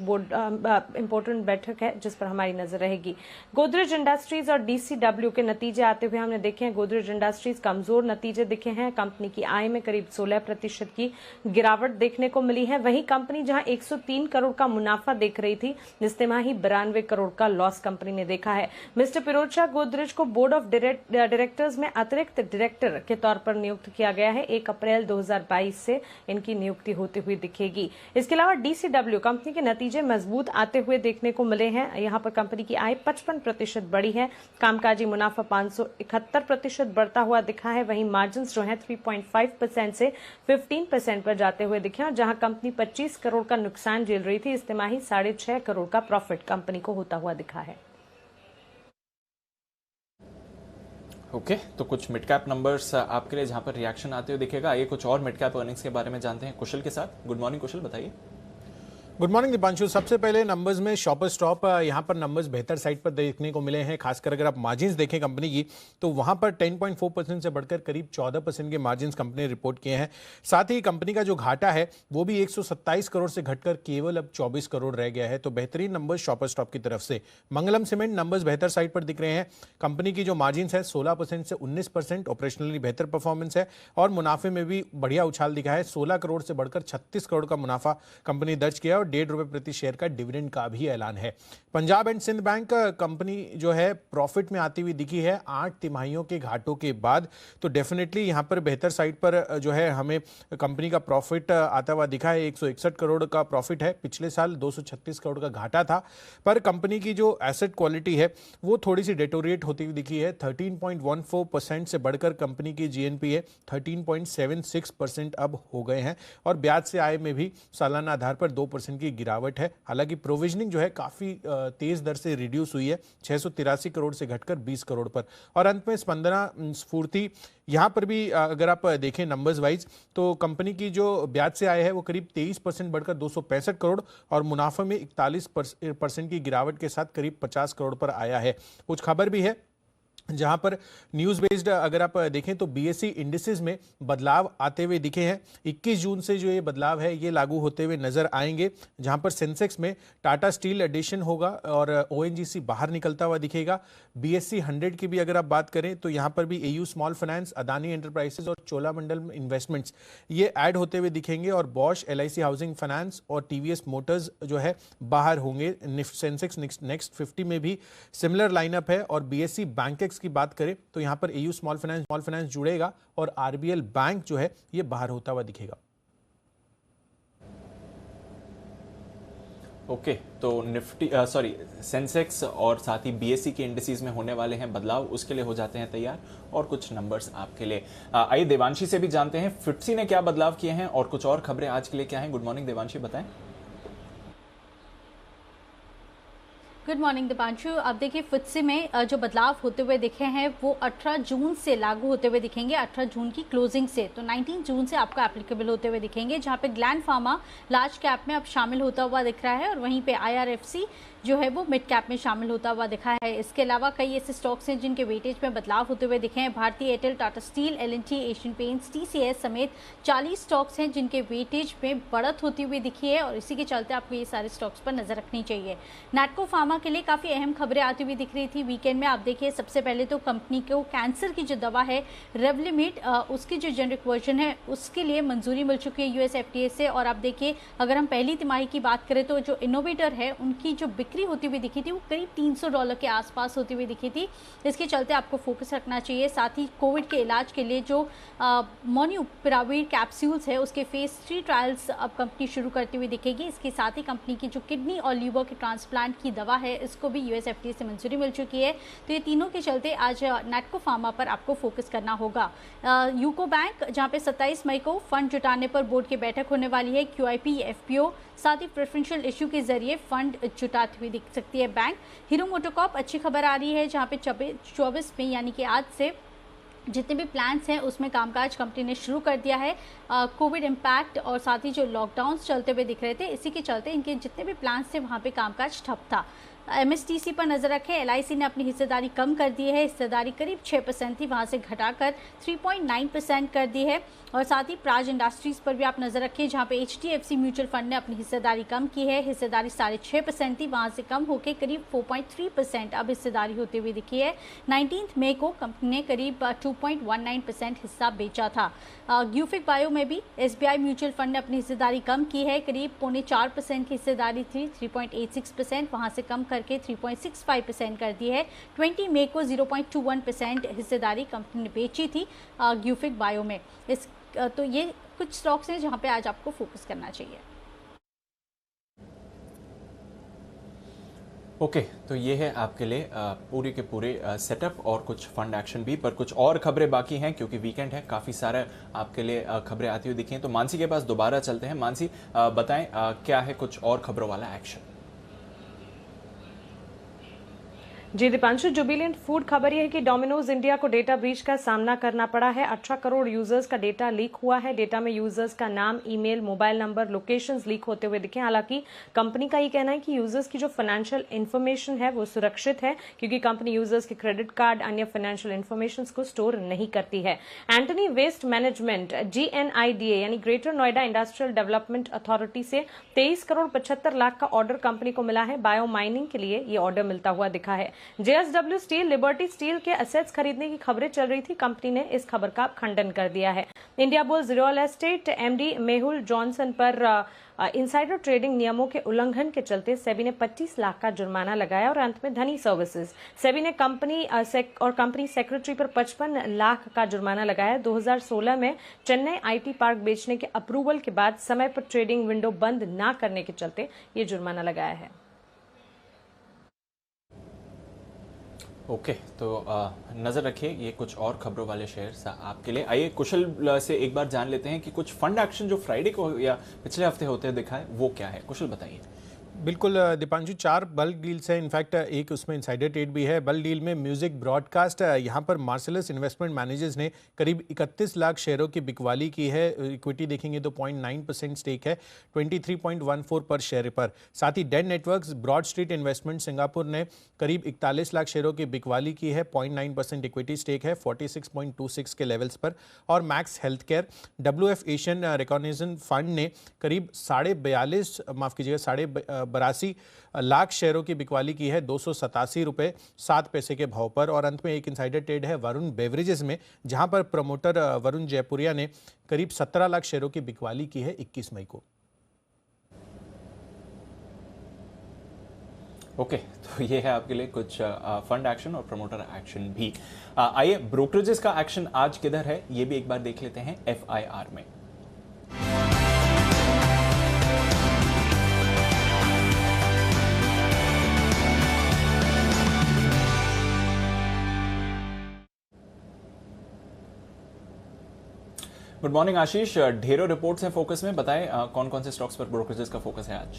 बैठक है जिस पर हमारी नजर रहेगी। गोदरेज इंडस्ट्रीज और डीसीडब्ल्यू के नतीजे आते हुए हमने देखे हैं। गोदरेज इंडस्ट्रीज कमजोर नतीजे दिखे हैं। कंपनी की आय में करीब 16% की गिरावट देखने को मिली है। वहीं कंपनी जहां 103 करोड़ का मुनाफा देख रही थी, निस्तेमाही 92 करोड़ का लॉस कंपनी ने देखा है। मिस्टर पिरोचा गोदरेज को बोर्ड ऑफ डायरेक्टर्स में अतिरिक्त डायरेक्टर के तौर पर नियुक्त किया गया है। 1 अप्रैल 2022 से इनकी नियुक्ति होती हुई दिखेगी। इसके अलावा डीसीडब्ल्यू कंपनी के नतीजे मजबूत आते हुए देखने को मिले हैं। यहां पर कंपनी की आय 55% बढ़ी है। कामकाजी मुनाफा 571% बढ़ता हुआ दिखा है। वहीं मार्जिन जो है 3.5% से 15% पर जाते हुए दिखे, और जहां कंपनी 25 करोड़ का नुकसान झेल रही थी, इस तिमाही 6.5 करोड़ का प्रॉफिट कंपनी को होता हुआ दिखा है। ओके, तो कुछ मिड कैप नंबर्स आपके लिए जहां पर रिएक्शन आते हुए दिखेगा। आइए कुछ और मिड कैप अर्निंग्स के बारे में जानते हैं कुशल के साथ। गुड मॉर्निंग कुशल, बताइए। Good morning Deepanshu. सबसे पहले नंबर्स में शॉपर स्टॉप, यहाँ पर नंबर्स बेहतर साइड पर देखने को मिले हैं। खासकर अगर आप मार्जिन्स देखें कंपनी की, तो वहां पर 10.4% से बढ़कर करीब 14% के मार्जिन्स कंपनी ने रिपोर्ट किए हैं। साथ ही कंपनी का जो घाटा है वो भी 127 करोड़ से घटकर केवल अब 24 करोड़ रह गया है। तो बेहतरीन नंबर्स शॉपर स्टॉप की तरफ से। मंगलम सीमेंट नंबर्स बेहतर साइड पर दिख रहे हैं। कंपनी की जो मार्जिन्स है 16% से 19%, ऑपरेशनली बेहतर परफॉर्मेंस है, और मुनाफे में भी बढ़िया उछाल दिखा है। 16 करोड़ से बढ़कर 36 करोड़ का मुनाफा कंपनी दर्ज किया, और 1.5 रुपए प्रति शेयर का डिविडेंड का भी ऐलान है। Punjab and Sind Bank company जो है प्रॉफिट में आती हुई दिखी है 8 तिमाहियों के घाटों के बाद। तो डेफिनेटली यहां पर बेहतर साइड पर जो है हमें कंपनी का प्रॉफिट आता हुआ दिखा है। 161 करोड़ का प्रॉफिट है। पिछले साल 236 करोड़ का घाटा था। पर कंपनी की जो एसेट क्वालिटी है वो थोड़ी सी डेटोरिएट होती हुई दिखी है। 13.14% से बढ़कर कंपनी की जीएनपी 13.76% अब हो गए हैं, और ब्याज से आय में भी सालाना आधार पर 2% की गिरावट है। हालांकि प्रोविजनिंग जो है काफी तेज दर से रिड्यूस हुई है, 683 करोड़ से घटकर 20 करोड़ पर। और अंत में स्पंदना स्फूर्ति, यहां पर भी अगर आप देखें नंबर्स वाइज, तो कंपनी की जो ब्याज से आय है वो करीब 23% बढ़कर 265 करोड़, और मुनाफे में 41% की गिरावट के साथ करीब 50 करोड़ पर आया है। कुछ खबर भी है जहां पर न्यूज बेस्ड अगर आप देखें तो बीएसई इंडिसेस में बदलाव आते हुए दिखे हैं। 21 जून से जो ये बदलाव है ये लागू होते हुए नजर आएंगे, जहां पर सेंसेक्स में टाटा स्टील एडिशन होगा और ओएनजीसी बाहर निकलता हुआ दिखेगा। बीएसई 100 की भी अगर आप बात करें तो यहां पर भी AU small finance, Adani enterprises और चोलामंडलम इन्वेस्टमेंट्स ये ऐड होते हुए दिखेंगे, और बॉश, एलआईसी हाउसिंग फाइनेंस और टीवीएस मोटर्स जो है बाहर होंगे। सेंसेक्स नेक्स्ट 50 में भी सिमिलर लाइनअप है। और बीएसई बैंकेक्स की बात करें तो यहां पर एयू स्मॉल फाइनेंस जुड़ेगा, और आरबीएल बैंक जो है ये बाहर होता हुआ दिखेगा। ओके, तो निफ्टी सेंसेक्स और साथ ही बीएसई के इंडिसेस में होने वाले हैं बदलाव, उसके लिए हो जाते हैं तैयार और कुछ नंबर्स आपके लिए। आइए देवांशी से भी जानते हैं फिफ्टी ने क्या बदलाव किए हैं और कुछ और खबरें आज के लिए क्या हैं। गुड मॉर्निंग देवांशी, बताएं। Good morning Deepanshu. अब देखिए FTSE में जो बदलाव होते हुए दिखे हैं वो 18 जून से लागू होते हुए दिखेंगे, 18 जून की क्लोजिंग से, तो 19 जून से आपको एप्लीकेबल होते हुए दिखेंगे, जहां पे ग्लैंड फार्मा लार्ज कैप में अब शामिल होता हुआ दिख रहा है और वहीं पे IRFC जो है वो मिड कैप में शामिल होता हुआ दिखा है। इसके अलावा कई ऐसे स्टॉक्स हैं जिनके वेटेज में बदलाव होते हुए दिखे हैं। भारतीय Airtel, Tata steel, L&T, Asian paints, TCS समेत 40 स्टॉक्स हैं जिनके वेटेज में बढ़त होती हुई दिखी है और इसी के चलते आपको ये सारे स्टॉक्स पर नजर रखनी चाहिए। नैटको फार्मा के लिए काफी अहम खबरें आती हुई दिख रही थी वीकेंड में। आप देखिए सबसे पहले तो कंपनी को कैंसर की जो दवा है रेवलिमिड, उसकी जो जेनरिक वर्जन है उसके लिए मंजूरी मिल चुकी है US FDA से। और आप देखिए अगर हम पहली तिमाही की बात करें तो जो इनोवेटर है उनकी जो बिक्री होती हुई दिखी थी वो करीब $300 के आसपास होती हुई दिखी थी। इसके चलते आपको फोकस रखना चाहिए। साथ ही कोविड के इलाज के लिए जो मोन्यूपिराविर कैप्सूल्स है उसके फेज 3 ट्रायल्स अब कंपनी शुरू करती हुई दिखेगी। इसके साथ ही कंपनी की जो किडनी और लीवर के ट्रांसप्लांट की दवा है इसको भी US FDA से मंजूरी मिल चुकी है। तो ये तीनों के चलते आज नैटको फार्मा पर आपको फोकस करना होगा। यूको बैंक जहां पे 27 मई को फंड जुटाने पर बोर्ड की बैठक होने वाली है। QIP, FPO साथ ही प्रेफरेंशियल इश्यू के जरिए फंड जुटाती हुई दिख सकती है बैंक। हीरो मोटोकॉर्प अच्छी खबर आ रही है, जहां पे 24 में यानी कि आज से जितने भी प्लान्स हैं उसमें कामकाज कंपनी ने शुरू कर दिया है। कोविड इम्पैक्ट और साथ ही जो लॉकडाउन्स चलते हुए दिख रहे थे इसी के चलते इनके जितने भी प्लान्स थे वहाँ पे कामकाज ठप था। MSTC पर नजर रखें, LIC ने अपनी हिस्सेदारी कम कर दी है। हिस्सेदारी करीब 6% थी, वहां से घटाकर 3.9% कर दी है। और साथ ही प्राज इंडस्ट्रीज पर भी आप नजर रखें, जहां पे HDFC म्यूचुअल फंड ने अपनी हिस्सेदारी कम की है। हिस्सेदारी 6.5% थी, वहां से कम होकर करीब 4.3% अब हिस्सेदारी होती हुई दिखी है। 19 मई को कंपनी ने करीब 2.19% हिस्सा बेचा था। ग्यूफिक बायो में भी SBI म्यूचुअल फंड ने अपनी हिस्सेदारी कम की है, करीब 0.4% की हिस्सेदारी थी, 3.86%, वहां से कम करके 3.65% कर दी है। 20 मई को 0.21% हिस्सेदारी कंपनी ने बेची थी ग्यूफिक बायो में। तो ये कुछ स्टॉक्स हैं जहां पे आज आपको फोकस करना चाहिए। ओके, तो ये है आपके लिए पूरे के पूरे सेटअप और कुछ फंड एक्शन भी, पर कुछ और खबरें बाकी हैं क्योंकि वीकेंड है, काफी सारे आपके लिए खबरें आती हुई दिखी हैं। तो मानसी के पास दोबारा चलते हैं। मानसी, बताएं क्या है कुछ और खबरों वाला एक्शन। जी दीपांशु, जुबिलेंट फूड खबर यह है कि डोमिनोज इंडिया को डेटा ब्रीच का सामना करना पड़ा है। 18 करोड़ यूजर्स का डेटा लीक हुआ है। डेटा में यूजर्स का नाम, email, mobile number, locations leak होते हुए दिखे। हालांकि कंपनी का ये कहना है कि यूजर्स की जो फाइनेंशियल इन्फॉर्मेशन है वो सुरक्षित है, क्योंकि कंपनी यूजर्स के क्रेडिट कार्ड, अन्य फाइनेंशियल इन्फॉर्मेशन को स्टोर नहीं करती है। एंटनी वेस्ट मैनेजमेंट GNIDA यानी greater Noida industrial development authority से 23 करोड़ 75 लाख का ऑर्डर कंपनी को मिला है। बायो माइनिंग के लिए ये ऑर्डर मिलता हुआ दिखा है। JSW स्टील, लिबर्टी स्टील के असेट्स खरीदने की खबरें चल रही थी, कंपनी ने इस खबर का खंडन कर दिया है। India bulls real estate MD Mehul Johnson पर इनसाइडर ट्रेडिंग नियमों के उल्लंघन के चलते सेबी ने 25 लाख का जुर्माना लगाया। और अंत में धनी सर्विसेज, सेबी ने कंपनी सेक्रेटरी पर 55 लाख का जुर्माना लगाया। 2016 में चेन्नई IT पार्क बेचने के अप्रूवल के बाद समय पर ट्रेडिंग विंडो बंद न करने के चलते ये जुर्माना लगाया है। ओके, तो नजर रखिए, ये कुछ और खबरों वाले शेयर्स आपके लिए। आइए कुशल से एक बार जान लेते हैं कि कुछ फंड एक्शन जो फ्राइडे को या पिछले हफ्ते होते दिखा है वो क्या है। कुशल बताइए। बिल्कुल दीपांशु, 4 बल्क डील्स हैं। इनफैक्ट एक उसमें इनसाइडर ट्रेड भी है। बल्क डील में म्यूजिक ब्रॉडकास्ट, यहाँ पर मार्सेलस इन्वेस्टमेंट मैनेजर्स ने करीब 31 लाख शेयरों की बिकवाली की है। इक्विटी देखेंगे तो 0.9% स्टेक है, 23.14 पर शेयर पर। साथ ही Den networks, broad street investment Singapore ने करीब 41 लाख शेयरों की बिकवाली की है, 0.9% इक्विटी स्टेक है, 46.26 के लेवल्स पर। और max health care, WF Asian recognition fund ने करीब 82 लाख शेयरों की बिकवाली की है, 287 रुपये 7 पैसे के भाव पर। और अंत में एक इनसाइडर ट्रेड है वरुण बेवरेजेस में, जहां पर प्रमोटर वरुण जयपुरिया ने करीब 17 लाख शेयरों की बिकवाली की है 21 मई को। ओके, तो ये है आपके लिए कुछ फंड एक्शन और प्रमोटर एक्शन भी। आइए ब्रोकरेजेस का एक्शन आज किधर है ये भी एक बार देख लेते हैं FIR में। गुड मॉर्निंग आशीष, ढेरों रिपोर्ट्स हैं फोकस में, बताएं कौन कौन से स्टॉक्स पर ब्रोकरेजेस का फोकस है आज?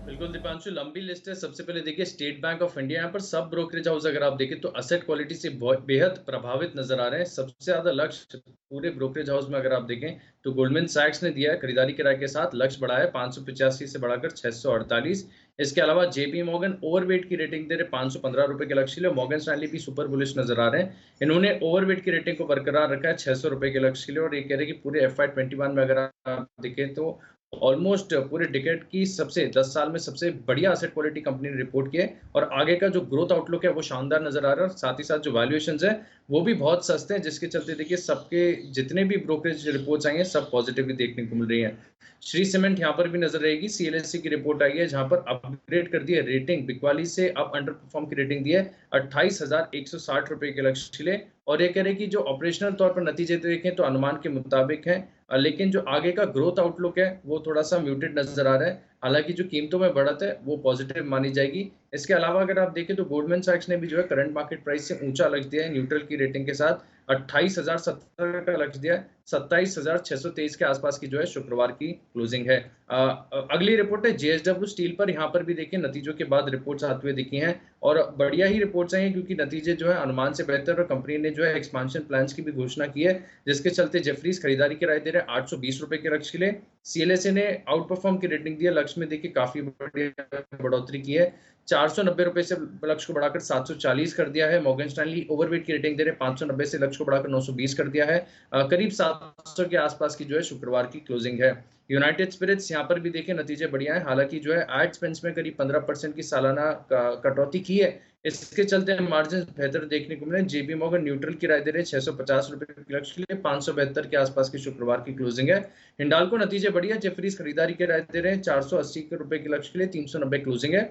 बिल्कुल दीपांशु, लंबी लिस्ट है। सबसे पहले देखिए स्टेट बैंक ऑफ इंडिया, यहाँ पर सब ब्रोकरेज हाउस अगर आप देखें तो असेट क्वालिटी से बेहद प्रभावित नजर आ रहे हैं। सबसे ज्यादा लक्ष्य पूरे ब्रोकरेज हाउस में अगर आप देखें तो गोल्डमैन सैक्स ने दिया है खरीदारी की राय के साथ, लक्ष्य बढ़ाया 585 से बढ़ाकर 648। इसके अलावा जेपी मॉर्गन ओवरवेट की रेटिंग दे रहे 515 रुपए के लक्ष्य के लिए। मॉर्गन स्टैनली भी सुपर बुलिश नजर आ रहे हैं, इन्होंने ओवरवेट की रेटिंग को बरकरार रखा है 600 रुपए के लक्ष्य के लिए। और ये कह रहे हैं कि पूरे FY21 में अगर आप देखें तो ऑलमोस्ट पूरे डिकेड की सबसे 10 साल में सबसे बढ़िया एसेट क्वालिटी कंपनी ने रिपोर्ट किया है। और आगे का जो ग्रोथ आउटलुक है वो शानदार नजर आ रहा है, और साथ ही साथ जो वैल्यूएशंस है वो भी बहुत सस्ते हैं, जिसके चलते देखिए सबके जितने भी ब्रोकरेज रिपोर्ट्स आई हैं सब पॉजिटिव देखने को मिल रही है। श्री सीमेंट यहाँ पर भी नजर रहेगी। CLSC की रिपोर्ट आई है जहां पर अपग्रेड कर दी है रेटिंग, बिकवाली से अब अंडर परफॉर्म की रेटिंग दी है 28,160 रुपए के लक्ष्य के लिए। और ये कह रहे हैं कि जो ऑपरेशनल तौर पर नतीजे देखें तो अनुमान के मुताबिक है, लेकिन जो आगे का ग्रोथ आउटलुक है वो थोड़ा सा म्यूटेड नजर आ रहा है। हालांकि जो कीमतों में बढ़त है वो पॉजिटिव मानी जाएगी। इसके अलावा अगर आप देखें तो गोल्डमैन सैक्स ने भी जो है करंट मार्केट प्राइस से ऊंचा लक्ष्य दिया है, न्यूट्रल की रेटिंग के साथ 28,070 का लक्ष्य दिया है। 27,623 के आसपास की जो है शुक्रवार की क्लोजिंग है। अगली रिपोर्ट है JSW स्टील पर। यहाँ पर भी देखिए नतीजों के बाद रिपोर्ट्स आते हुए दिखी हैं और बढ़िया ही रिपोर्ट्स आई हैं, क्योंकि नतीजे जो है अनुमान से बेहतर, और कंपनी ने जो है एक्सपांशन प्लान्स की भी घोषणा की है, जिसके चलते जेफरीज खरीदारी की राय दे रहे हैं 820 रुपए के लक्ष्य के लिए। CLSA ने आउट परफॉर्म की रेटिंग दी है, लक्ष्य में देखिए काफी बढ़ोतरी की है, 490 रुपए से लक्ष्य को बढ़ाकर 740 कर दिया है। मॉर्गन स्टैनली ओवरवेट की रेटिंग दे रहे 590 से लक्ष्य को बढ़ाकर 920 कर दिया है। करीब 700 के आसपास की जो है शुक्रवार की क्लोजिंग है। यूनाइटेड स्पिरिट्स यहाँ पर भी देखिए नतीजे बढ़िया है, हालांकि जो है एड स्पेंस में करीब 15% की सालाना कटौती की है, इसके चलते मार्जिन बेहतर देखने को मिले। जेपी मॉर्गन न्यूट्रल की राय दे रहे 650 रुपए के लक्ष्य के लिए, 572 के आसपास की शुक्रवार की क्लोजिंग है। हिंडाल्को नतीजे बढ़िया, जेफरीज खरीदारी की राय दे रहे हैं 480 रुपए के लक्ष्य के लिए, 390 क्लोजिंग है।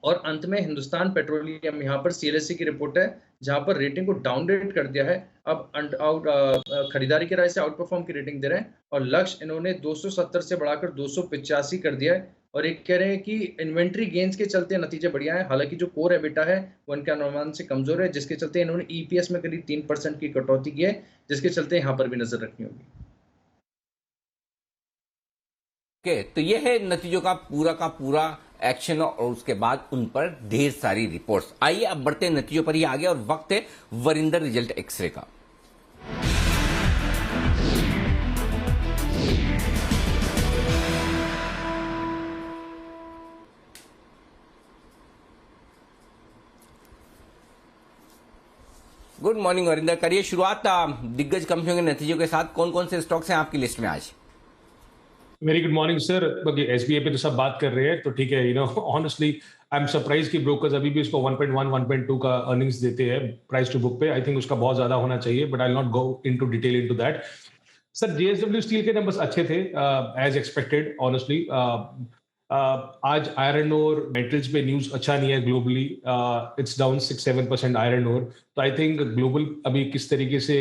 और अंत में हिंदुस्तान पेट्रोलियम, यहाँ पर CLSC की रिपोर्ट है जहां पर रेटिंग को डाउनग्रेड कर दिया है, अब खरीदारी की राय से आउट परफॉर्म की रेटिंग दे रहे हैं, और लक्ष्य इन्होंने 270 से बढ़ाकर 285 कर दिया है। और एक कह रहे हैं कि इन्वेंट्री गेन्स के चलते नतीजे बढ़िया है, हालांकि जो कोर एबिटा है वो इनके अनुमान से कमजोर है, जिसके चलते इन्होंने EPS में करीब 3% की कटौती की है, जिसके चलते यहाँ पर भी नजर रखनी होगी। तो ये है नतीजों का पूरा एक्शन, और उसके बाद उन पर ढेर सारी रिपोर्ट्स। आइए अब बढ़ते हैं नतीजों पर ही आगे, और वक्त है वरिंदर रिजल्ट एक्सरे का। गुड मॉर्निंग वरिंदर, करिए शुरुआत दिग्गज कंपनियों के नतीजों के साथ। कौन कौन से स्टॉक्स हैं आपकी लिस्ट में आज? Very good morning sir. SBI पे तो सब बात कर रहे हैं, तो ठीक है, ऑनेस्टली आई एम सरप्राइज कि ब्रोकर्स अभी भी इसको 1.1 1.2 का अर्निंग्स देते हैं प्राइस टू बुक पे। आई थिंक उसका बहुत ज्यादा होना चाहिए, but I will not go into detail into that. Sir JSW steel के नंबर्स अच्छे थे एज एक्सपेक्टेड ऑनेस्टली। आज आयरन ओर मेटल्स पे न्यूज अच्छा नहीं है globally, it's down 6-7% iron ore. तो आई थिंक ग्लोबल अभी किस तरीके से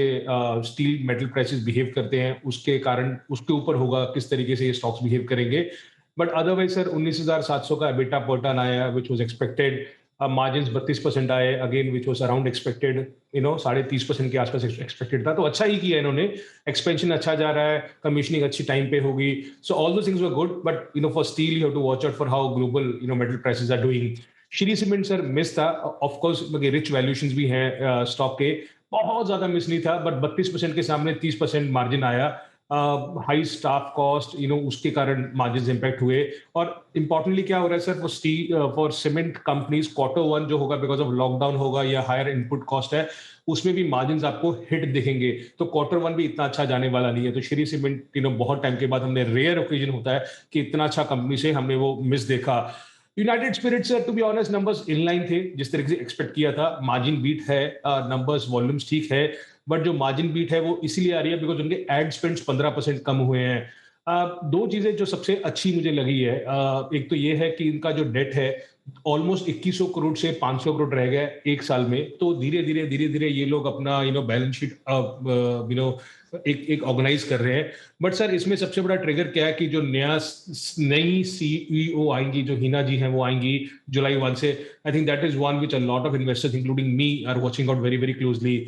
स्टील मेटल प्राइसेस बिहेव करते हैं उसके कारण उसके ऊपर होगा किस तरीके से ये स्टॉक्स बिहेव करेंगे। बट अदरवाइज सर 19,700 का एबिटा पर टन आया विच वाज एक्सपेक्टेड। मार्जिन 32% आए again which was around expected, 30% के आसपास एक्सपेक्टेड था, तो अच्छा ही किया इन्होंने। एक्सपेंशन अच्छा जा रहा है, कमीशनिंग अच्छी टाइम पे होगी, सो ऑल दो things were good. But for steel you have to watch out for how global metal prices are doing. Shree Cement sir miss था, ऑफ कोर्स रिच वैल्यूएशंस भी हैं स्टॉक के, बहुत ज्यादा मिस नहीं था, बट 32% के सामने 30% मार्जिन आया। हाई स्टाफ कॉस्ट उसके कारण मार्जिन इंपैक्ट हुए। और इंपॉर्टेंटली क्या हो रहा है sir for cement companies, Q1 जो होगा बिकॉज ऑफ लॉकडाउन होगा या हायर इनपुट कॉस्ट है, उसमें भी मार्जिन आपको हिट दिखेंगे, तो Q1 भी इतना अच्छा जाने वाला नहीं है। तो श्री सीमेंट बहुत टाइम के बाद हमने, रेयर ओकेजन होता है कि इतना अच्छा कंपनी से हमने वो मिस देखा। United Spirits sir to be honest numbers inline थे जिस तरीके से एक्सपेक्ट किया था, मार्जिन बीट है, नंबर्स वॉल्यूम्स ठीक है, बट जो मार्जिन बीट है वो इसीलिए आ रही है बिकॉज उनके एड स्पेंड्स 15% कम हुए हैं। दो चीजें जो सबसे अच्छी मुझे लगी है, एक तो ये है कि इनका जो डेट है ऑलमोस्ट 2100 करोड़ से 500 करोड़ रह गया एक साल में, तो धीरे धीरे ये लोग अपना बैलेंस शीट एक ऑर्गेनाइज कर रहे हैं। बट सर इसमें सबसे बड़ा ट्रिगर क्या है कि जो नई CEO आएंगी, जो हिना जी हैं वो आएंगी जुलाई 1 से। I think that is one which a lot of investors including me are watching out very very closely.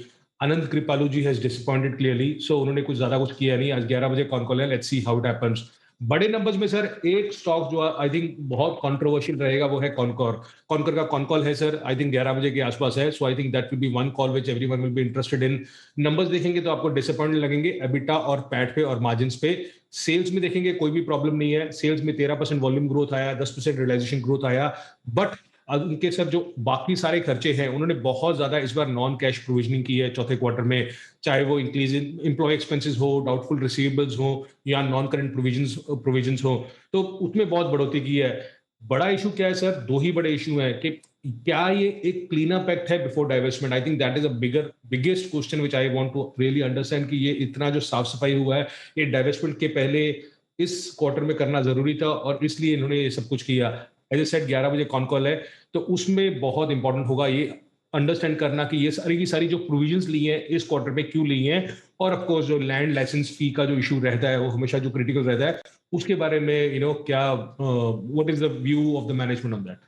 Anand Kripalu ji has disappointed clearly, so उन्होंने कुछ ज्यादा कुछ किया नहीं। आज 11 बजे कॉन कॉल है, let's see how it happens. बड़े नंबर्स में सर एक स्टॉक जो आई थिंक बहुत कंट्रोवर्शियल रहेगा वो है कॉनकोर। कॉनकोर का कॉन कॉल है सर, आई थिंक 11 बजे के आसपास है, so I think that will be one call which everyone will be interested in. Numbers देखेंगे तो आपको डिसअपॉइंटेड लगेंगे एबिटा और पैट पे और मार्जिन पे। सेल्स में देखेंगे कोई भी प्रॉब्लम नहीं है, सेल्स में 13% वॉल्यूम ग्रोथ आया, 10% रियलाइजेशन ग्रोथ आया, बट उनके सर जो बाकी सारे खर्चे हैं उन्होंने बहुत ज्यादा इस बार नॉन कैश प्रोविजनिंग की है चौथे क्वार्टर में, चाहे वो इंक्रीज इन एम्प्लॉय एक्सपेंसेस हो, डाउटफुल रिसीवेबल्स हो या नॉन करंट प्रोविजंस हो, तो उसमें बहुत बढ़ोतरी की है। बड़ा इशू क्या है सर? दो ही बड़े इशू हैं कि क्या ये एक क्लीन अप एक्ट है before divestment. I think that is a biggest question which I want to really understand कि ये इतना जो साफ सफाई हुआ है ये डाइवेस्टमेंट के पहले इस क्वार्टर में करना जरूरी था और इसलिए इन्होंने ये सब कुछ किया। एज ए सेड 11 बजे कॉन कॉल है, तो उसमें बहुत इंपॉर्टेंट होगा ये अंडरस्टैंड करना कि ये सारी की सारी जो प्रोविजंस ली हैं इस क्वार्टर में क्यों ली हैं, और ऑफ कोर्स जो लैंड लाइसेंस फी का जो इशू रहता है वो हमेशा जो क्रिटिकल रहता है उसके बारे में क्या what is the view of the management on that.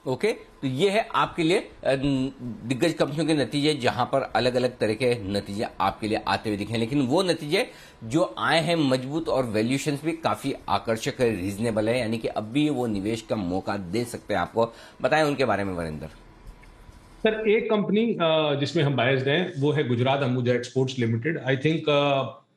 Okay, तो ये है आपके लिए दिग्गज कंपनियों के नतीजे जहां पर अलग अलग तरह के नतीजे आपके लिए आते हुए दिखे, लेकिन वो नतीजे जो आए हैं मजबूत और वैल्यूएशंस भी काफी आकर्षक है, रीजनेबल है, यानी कि अब भी वो निवेश का मौका दे सकते हैं आपको। बताएं उनके बारे में वरिंदर। सर एक कंपनी जिसमें हम बायस्ड हैं वो है Gujarat Ambuja exports limited. I think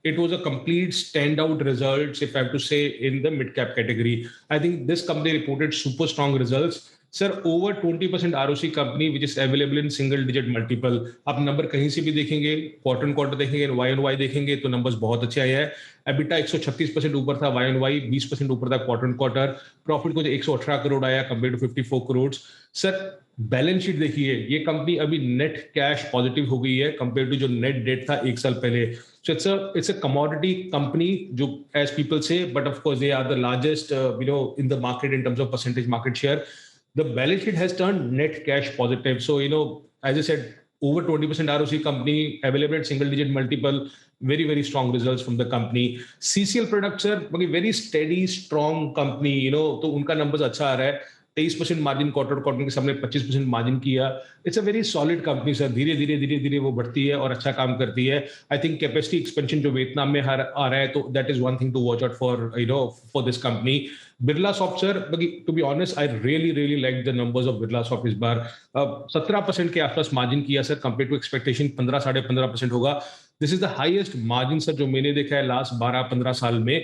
it was a complete standout results if I have to say in the mid cap category. I think this company reported super strong results. Sir, over 20% ROC company which is available in single digit multiple. आप number कहीं से भी देखेंगे, quarter quarter देखेंगे, Y on Y देखेंगे तो numbers बहुत अच्छे आए हैं। एबिटा 136% ऊपर था, वाई ऑन वाई 20% ऊपर था क्वार्टर क्वार्टर। प्रॉफिट को 118 करोड़ आया compare to 54 crore. Sir balance sheet देखिए, ये कंपनी अभी नेट कैश पॉजिटिव हो गई है कंपेयर टू जो नेट डेट था एक साल पहले। So it's a commodity company, as people say, but of course they are the largest, in the market in terms of percentage market share. The balance sheet has turned net cash positive. So as I said, over 20% ROC company, available at single digit multiple, very very strong results from the company. CCL Products are very steady, strong company. तो उनका numbers अच्छा आ रहा है। 23% margin quarter के सामने 25% margin किया। It's a very solid company sir, धीरे धीरे वो बढ़ती है और अच्छा काम करती है। आई थिंक कैपेसिटी एक्सपेंशन जो वियतनाम में आ रहा है, तो that is one thing to watch out for this company. Birlasoft sir, to be honest I really like the numbers of Birlasoft. इस बार 17% के आसपास मार्जिन किया सर, कंपेयर टू एक्सपेक्टेशन 15-15.5% होगा। This is the highest margin sir जो मैंने देखा है लास्ट 12-15 साल में।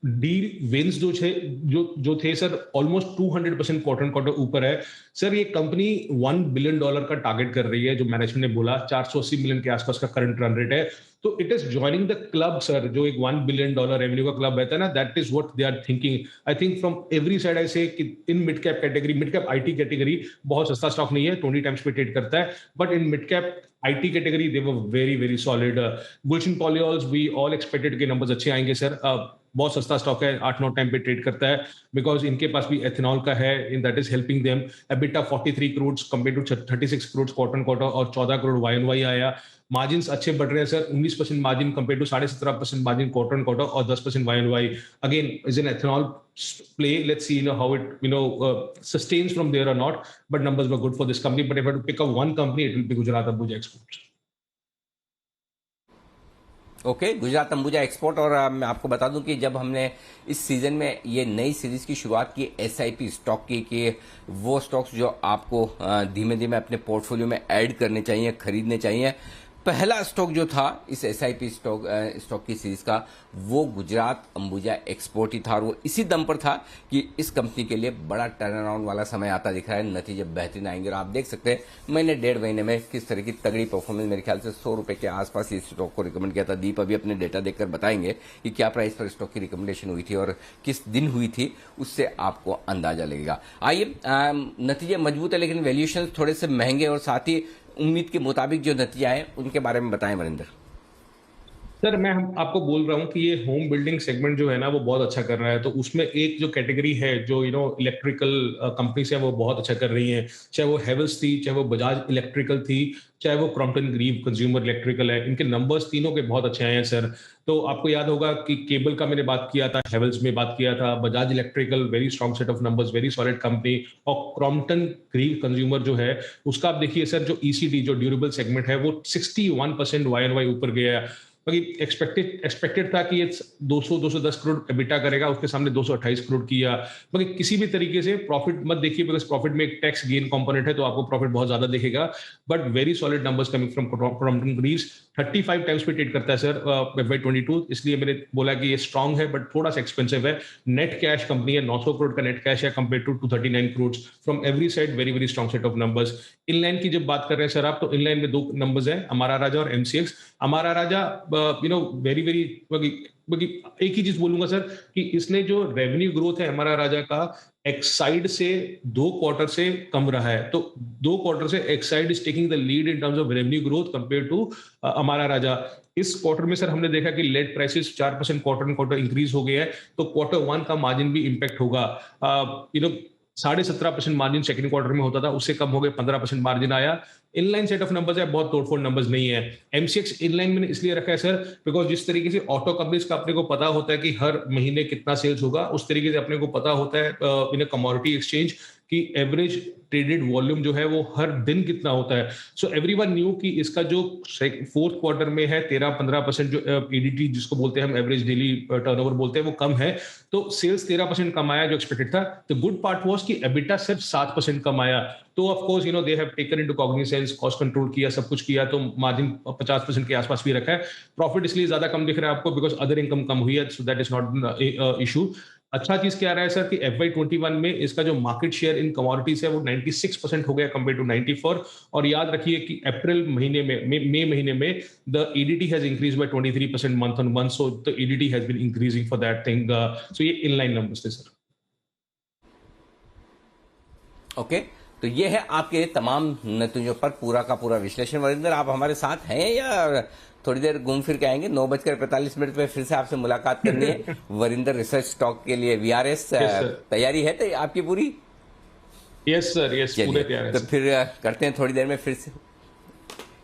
डील विंस जो थे सर ऑलमोस्ट 200% क्वार्टर ऊपर है सर। ये कंपनी $1 बिलियन का टारगेट कर रही है, जो मैनेजमेंट ने बोला 480 मिलियन के आसपास का करंट रन रेट है। तो it is joining the club sir, जो एक $1 बिलियन रेवेन्यू का क्लब रहता है ना, that is what they are thinking. I think from every side I say कि in mid cap category, mid cap IT category बहुत सस्ता स्टॉक नहीं है, 20 टाइम्स पे ट्रेड करता है, but in mid cap IT category they were very solid. Gulshan polyols we all expected के numbers अच्छे आएंगे सर। बहुत सस्ता स्टॉक है, 8-9 टाइम पे ट्रेड करता है, बिकॉज इनके पास भी एथेनॉल का है, in that is helping them. EBITDA 43 crore compare to 36 crore quarter और 14 करोड़ वाई ऑन वाई आया। मार्जिन अच्छे बढ़ रहे हैं sir, 19% margin compare to 17.5% margin quarter और 10% Y on Y. Again is an ethanol play. Let's see how it sustains from there or not, but numbers were good for this company. But if I had to pick up one company, it will be Gujarat Ambuja Exports. Okay, Gujarat Ambuja export. और मैं आपको बता दूं कि जब हमने इस season में ये नई सीरीज की शुरुआत की एसआईपी स्टॉक की, कि वो स्टॉक्स जो आपको धीमे धीमे अपने पोर्टफोलियो में ऐड करने चाहिए, खरीदने चाहिए, पहला स्टॉक जो था इस एसआईपी स्टॉक की सीरीज का वो गुजरात अंबुजा एक्सपोर्ट ही था, और वो इसी दम पर था कि इस कंपनी के लिए बड़ा टर्न अराउंड वाला समय आता दिख रहा है, नतीजे बेहतरीन आएंगे। और आप देख सकते हैं मैंने 1.5 महीने में किस तरह की तगड़ी परफॉर्मेंस, मेरे ख्याल से 100 रुपए के आसपास इस स्टॉक को रिकमेंड किया था। दीप अभी अपने डेटा देखकर बताएंगे कि क्या प्राइस पर स्टॉक की रिकमेंडेशन हुई थी और किस दिन हुई थी, उससे आपको अंदाजा लगेगा। आइए, नतीजे मजबूत है लेकिन वैल्यूएशन थोड़े से महंगे, और साथ ही उम्मीद के मुताबिक जो नतीजे आए उनके बारे में बताएं वरिंदर। सर मैं आपको बोल रहा हूँ कि ये होम बिल्डिंग सेगमेंट जो है ना वो बहुत अच्छा कर रहा है। तो उसमें एक जो कैटेगरी है जो इलेक्ट्रिकल कंपनीज है वो बहुत अच्छा कर रही हैं, चाहे वो हेवल्स थी, चाहे वो बजाज इलेक्ट्रिकल थी, चाहे वो क्रॉम्पटन ग्रीव कंज्यूमर इलेक्ट्रिकल है। इनके नंबर्स तीनों के बहुत अच्छे आए हैं सर। तो आपको याद होगा कि केबल का मैंने बात किया था, हेवल्स में बात किया था, Bajaj electrical very strong set of numbers, very solid company. और क्रॉम्पटन ग्रीव कंज्यूमर जो है उसका आप देखिए सर, जो ईसीडी जो ड्यूरेबल सेगमेंट है वो 61% वाई ऊपर गया है। एक्सपेक्टेड था कि ये 200-210 करोड़ एबिटा करेगा, उसके सामने 228 करोड़ किया। मगर किसी भी तरीके से प्रॉफिट मत देखिए, बिकॉज प्रॉफिट में एक टैक्स गेन कंपोनेंट है, तो आपको प्रॉफिट बहुत ज्यादा दिखेगा। But very solid numbers coming from Crompton Greaves. 35 times पे ट्रेड करता है सर FY22, इसलिए मैंने बोला कि ये स्ट्रांग है बट थोड़ा सा एक्सपेंसिव है। नेट कैश कंपनी है, 900 करोड़ का नेट कैश है compare to 239 crore. From every side very very strong set of numbers. Inline की जब बात कर रहे हैं सर आप, तो इनलाइन में 2 नंबर्स है, अमारा राजा और MCX। Amara Raja very very एक ही चीज बोलूंगा सर कि इसने जो रेवेन्यू ग्रोथ है हमारा राजा का, एक्साइड से 2 क्वार्टर से कम रहा है। तो 2 क्वार्टर से Exide is taking the lead in terms of revenue growth compare to Amara Raja. इस क्वार्टर में सर हमने देखा कि lead prices 4% quarter quarter increase हो गया है, तो Q1 का मार्जिन भी इंपैक्ट होगा। 17.5% मार्जिन सेकंड क्वार्टर में होता था, उससे कम हो गए, 15% मार्जिन आया। इनलाइन सेट ऑफ नंबर्स है, बहुत तोड़फोड़ नंबर्स नहीं है। MCX इनलाइन मैंने इसलिए रखा है सर बिकॉज जिस तरीके से ऑटो कंपनीज का अपने को पता होता है कि हर महीने कितना सेल्स होगा, उस तरीके से अपने को पता होता है इन कमोडिटी एक्सचेंज कि एवरेज ट्रेडेड वॉल्यूम जो है वो हर दिन कितना होता है। सो एवरीवन न्यू कि इसका जो 4th क्वार्टर में है 13-15% जो EDT जिसको बोलते हैं हम, एवरेज डेली टर्नओवर बोलते हैं, वो कम है। तो सेल्स 13% कम आया जो एक्सपेक्टेड था। द गुड पार्ट वाज कि एबिटा सिर्फ 7% कम आया। तो of course they have taken into cognisance, cost control किया, सब कुछ किया, तो मार्जिन 50% के आसपास भी रखा है। प्रॉफिट इसलिए ज्यादा कम दिख रहा है आपको बिकॉज अदर इनकम कम हुई है, so that is not issue. अच्छा चीज क्या रहा है सर कि FY21 में इसका जो मार्केट शेयर इन कमोडिटीज है वो 96% हो गया कंपेयर टू 94। और याद रखिए कि अप्रैल महीने में, मई महीने में the EDT has increase by 23% month on month, so the EDT has been increasing for that thing. So ये इनलाइन नंबर्स थे सर। ओके, तो ये है आपके तमाम नतीजों पर पूरा का पूरा विश्लेषण। वरिंदर, आप हमारे साथ हैं या थोड़ी देर घूम फिर के आएंगे? 9:45 पे फिर से आपसे मुलाकात करनी है वरिंदर रिसर्च स्टॉक के लिए। VRS तैयारी है तो आपकी पूरी? यस सर, यस, पूरे तैयार है। तो फिर करते हैं थोड़ी देर में फिर से,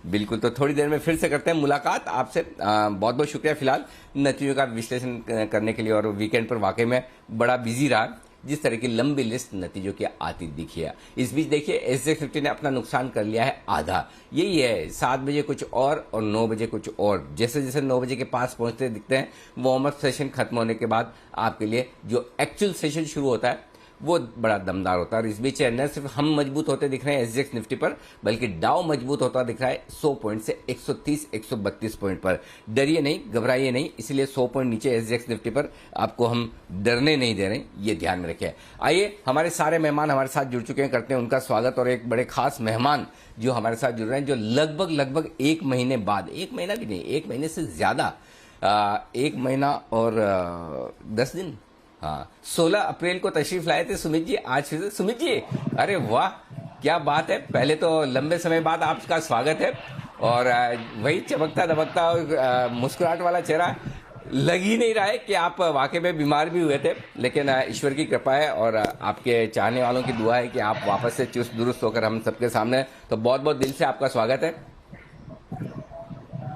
बिल्कुल, तो थोड़ी देर में फिर से करते हैं मुलाकात आपसे। बहुत बहुत शुक्रिया फिलहाल नतीजों का विश्लेषण करने के लिए। और वीकेंड पर वाकई में बड़ा बिजी रहा, जिस तरह की लंबी लिस्ट नतीजों की आती दिखी है। इस बीच देखिए SGX 50 ने अपना नुकसान कर लिया है आधा। यही है, 7 बजे कुछ और 9 बजे कुछ और। जैसे जैसे 9 बजे के पास पहुंचते दिखते हैं, वार्म अप सेशन खत्म होने के बाद आपके लिए जो एक्चुअल सेशन शुरू होता है वो बड़ा दमदार होता है। और इस बीच न सिर्फ हम मजबूत होते दिख रहे हैं SGX निफ्टी पर, बल्कि डाउ मजबूत होता दिख रहा है 100 पॉइंट से 130-132 पॉइंट पर। डरिए नहीं, घबराइए नहीं, इसलिए 100 पॉइंट नीचे SGX निफ्टी पर आपको हम डरने नहीं दे रहे, ये ध्यान में रखें। आइए, हमारे सारे मेहमान हमारे साथ जुड़ चुके हैं, करते हैं उनका स्वागत। और एक बड़े खास मेहमान जो हमारे साथ जुड़ रहे हैं, जो लगभग 1 महीने बाद, 1 महीना भी नहीं, 1 महीने से ज्यादा, 1 महीना और 10 दिन, हाँ, 16 अप्रैल को तशरीफ लाए थे सुमित जी। आज फिर से सुमित जी, अरे वाह क्या बात है। पहले तो लंबे समय बाद आपका स्वागत है। और वही चमकता दमकता मुस्कुराहट वाला चेहरा, लग ही नहीं रहा है कि आप वाकई में बीमार भी हुए थे, लेकिन ईश्वर की कृपा है और आपके चाहने वालों की दुआ है कि आप वापस से चुस्त दुरुस्त होकर हम सबके सामने। तो बहुत बहुत दिल से आपका स्वागत है।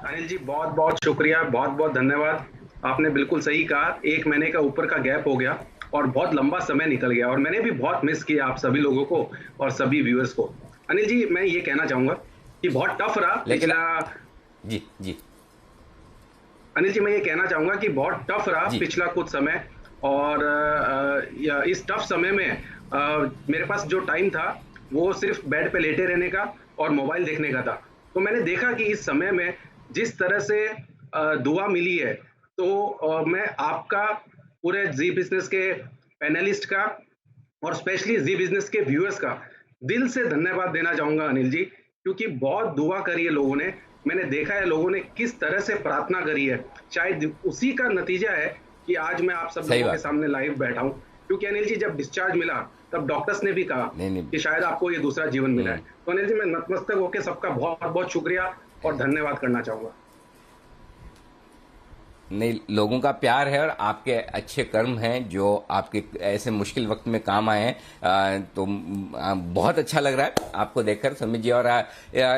अनिल जी, बहुत बहुत शुक्रिया, बहुत बहुत धन्यवाद। आपने बिल्कुल सही कहा, 1 महीने का ऊपर का गैप हो गया और बहुत लंबा समय निकल गया, और मैंने भी बहुत मिस किया आप सभी लोगों को और सभी व्यूअर्स को। अनिल जी, मैं ये कहना चाहूंगा कि बहुत टफ रहा पिछला। जी अनिल जी, मैं ये कहना चाहूंगा कि बहुत टफ रहा पिछला कुछ समय। और इस टफ समय में मेरे पास जो टाइम था वो सिर्फ बेड पे लेटे रहने का और मोबाइल देखने का था। तो मैंने देखा कि इस समय में जिस तरह से दुआ मिली है, तो मैं आपका, पूरे जी बिजनेस के पैनलिस्ट का और स्पेशली जी बिजनेस के व्यूअर्स का दिल से धन्यवाद देना चाहूंगा अनिल जी, क्योंकि बहुत दुआ करी है लोगों ने। मैंने देखा है लोगों ने किस तरह से प्रार्थना करी है, शायद उसी का नतीजा है कि आज मैं आप सब लोगों के सामने लाइव बैठा हूं। क्योंकि अनिल जी, जब डिस्चार्ज मिला तब डॉक्टर्स ने भी कहा कि शायद आपको ये दूसरा जीवन मिला है। तो अनिल जी, मैं नतमस्तक होकर सबका बहुत बहुत शुक्रिया और धन्यवाद करना चाहूंगा। नहीं, लोगों का प्यार है और आपके अच्छे कर्म हैं जो आपके ऐसे मुश्किल वक्त में काम आए हैं, तो बहुत अच्छा लग रहा है आपको देखकर सुमित जी। और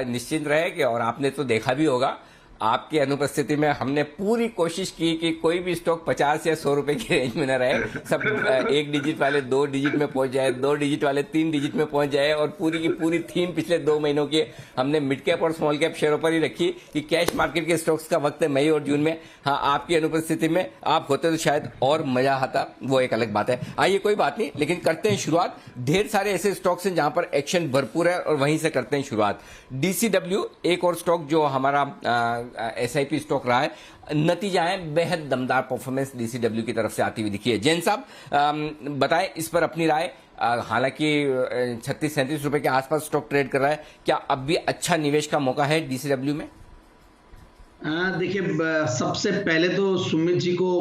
निश्चिंत रहे कि, और आपने तो देखा भी होगा, आपकी अनुपस्थिति में हमने पूरी कोशिश की कि कोई भी स्टॉक 50 या 100 रुपए की रेंज में न रहे। सब 1 डिजिट वाले 2 डिजिट में पहुंच जाए, 2 डिजिट वाले 3 डिजिट में पहुंच जाए। और पूरी की पूरी थीम पिछले 2 महीनों की हमने मिड कैप और स्मॉल कैप शेयरों पर ही रखी कि कैश मार्केट के स्टॉक्स का वक्त है मई और जून में। हाँ, आपकी अनुपस्थिति में आप होते तो शायद और मजा आता, वो एक अलग बात है। आइए, कोई बात नहीं, लेकिन करते हैं शुरुआत। ढेर सारे ऐसे स्टॉक्स हैं जहां पर एक्शन भरपूर है और वहीं से करते हैं शुरुआत। डीसीडब्ल्यू एक और स्टॉक जो हमारा एसआईपी स्टॉक रहा है, नतीजा है बेहद दमदार परफॉर्मेंस डीसीडब्ल्यू की तरफ से आती हुई दिखी है। जैन साहब बताएं इस पर अपनी राय। हालांकि 36-37 रुपए के आसपास स्टॉक ट्रेड कर रहा है, क्या अब भी अच्छा निवेश का मौका है डीसीडब्ल्यू में? देखिए, सबसे पहले तो सुमित जी को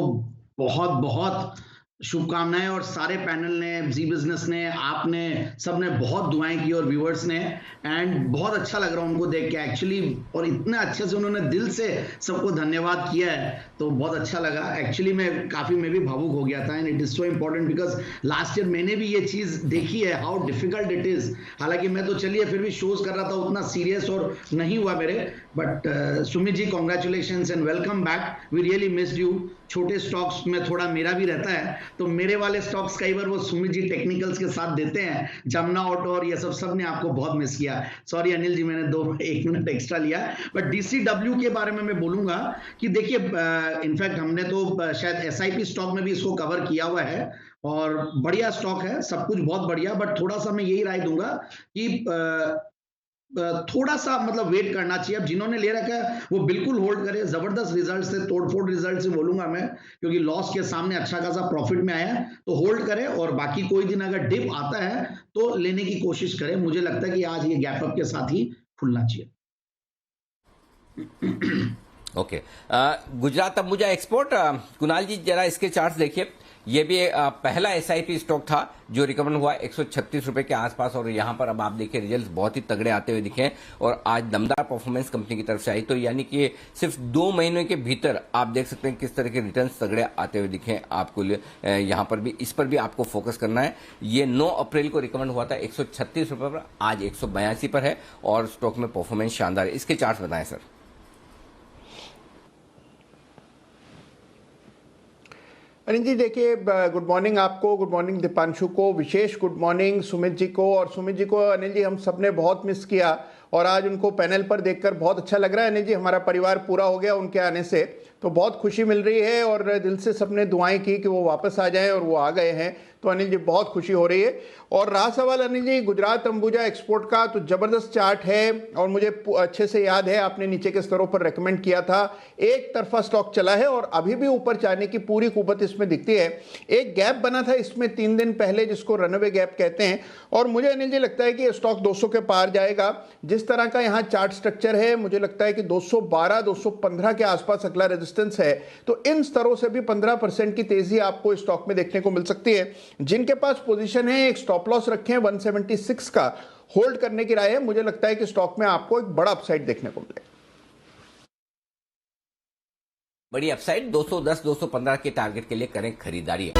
बहुत बहुत शुभकामनाएं, और सारे पैनल ने, जी बिजनेस ने, आपने, सबने बहुत दुआएं की और व्यूअर्स ने, एंड बहुत अच्छा लग रहा है उनको देख के एक्चुअली, और इतने अच्छे से उन्होंने दिल से सबको धन्यवाद किया है, तो बहुत अच्छा लगा एक्चुअली। मैं भी भावुक हो गया था, and it is so important because last year मैंने भी ये चीज देखी है हाउ डिफिकल्ट इट इज। हालांकि मैं तो चलिए फिर भी शोज कर रहा था, उतना सीरियस और नहीं हुआ मेरे, but Sumit ji congratulation and welcome back, we really missed you. छोटे स्टॉक्स में थोड़ा मेरा भी रहता है, तो मेरे वाले स्टॉक्स कई बार वो सुमित जी टेक्निकल्स के साथ देते हैं, जमुना ऑटो और ये सब ने आपको बहुत मिस किया। सॉरी अनिल जी, मैंने 1 मिनट एक्स्ट्रा लिया। बट डीसीडब्ल्यू के बारे में मैं बोलूंगा कि देखिए, इनफैक्ट हमने तो शायद एसआईपी स्टॉक में भी इसको कवर किया हुआ है, और बढ़िया स्टॉक है, सब कुछ बहुत बढ़िया। बट थोड़ा सा मैं यही राय दूंगा कि थोड़ा सा मतलब वेट करना चाहिए। अब जिन्होंने ले रखा है वो बिल्कुल होल्ड करे। जबरदस्त रिजल्ट से, तोड़फोड़ रिजल्ट से बोलूंगा मैं, क्योंकि लॉस के सामने अच्छा खासा प्रॉफिट में आया है, तो होल्ड करे। और बाकी कोई दिन अगर डिप आता है तो लेने की कोशिश करे। मुझे लगता है कि आज ये गैप अप के साथ ही खुलना चाहिए। ओके, गुजरात अंबुजा एक्सपोर्ट, कुणाल जी जरा इसके चार्ट्स देखिए। ये भी पहला एसआईपी स्टॉक था जो रिकमेंड हुआ 136 रुपए के आसपास, और यहां पर अब आप देखिए रिजल्ट्स बहुत ही तगड़े आते हुए दिखे, और आज दमदार परफॉर्मेंस कंपनी की तरफ से आई। तो यानी कि सिर्फ 2 महीनों के भीतर आप देख सकते हैं किस तरह के रिटर्न्स तगड़े आते हुए दिखे आपको। यहां पर भी, इस पर भी आपको फोकस करना है। ये 9 अप्रैल को रिकमेंड हुआ था 136 रुपए पर, आज 182 पर है, और स्टॉक में परफॉर्मेंस शानदार है। इसके चार्ट्स बताएं सर। अनिल जी देखिए, गुड मॉर्निंग आपको, गुड मॉर्निंग दीपांशु को, विशेष गुड मॉर्निंग सुमित जी को। और सुमित जी को अनिल जी हम सबने बहुत मिस किया, और आज उनको पैनल पर देखकर बहुत अच्छा लग रहा है। अनिल जी, हमारा परिवार पूरा हो गया उनके आने से, तो बहुत खुशी मिल रही है, और दिल से सबने दुआएं की कि वो वापस आ जाएं, और वो आ गए हैं, तो अनिल जी बहुत खुशी हो रही है। और रहा सवाल अनिल जी गुजरात अंबुजा एक्सपोर्ट का, तो जबरदस्त चार्ट है, और मुझे अच्छे से याद है आपने नीचे के स्तरों पर रेकमेंड किया था। एक तरफा स्टॉक चला है, और अभी भी ऊपर जाने की पूरी कुव्वत इसमें दिखती है। एक गैप बना था इसमें 3 दिन पहले, जिसको रनअवे गैप कहते हैं, और मुझे अनिल जी लगता है कि ये स्टॉक 200 के पार जाएगा। जिस तरह का यहाँ चार्ट स्ट्रक्चर है, मुझे लगता है कि 212-215 के आसपास अगला रेजिस्टेंस है, तो इन स्तरों से भी 15% की तेजी आपको इस स्टॉक में देखने को मिल सकती है। जिनके पास पोजीशन है, एक स्टॉप लॉस रखें 176 का, होल्ड करने की राय है। मुझे लगता है कि स्टॉक में आपको एक बड़ा अपसाइड देखने को मिलेगा। बड़ी अपसाइड 210-215 के टारगेट के लिए करें खरीदारी।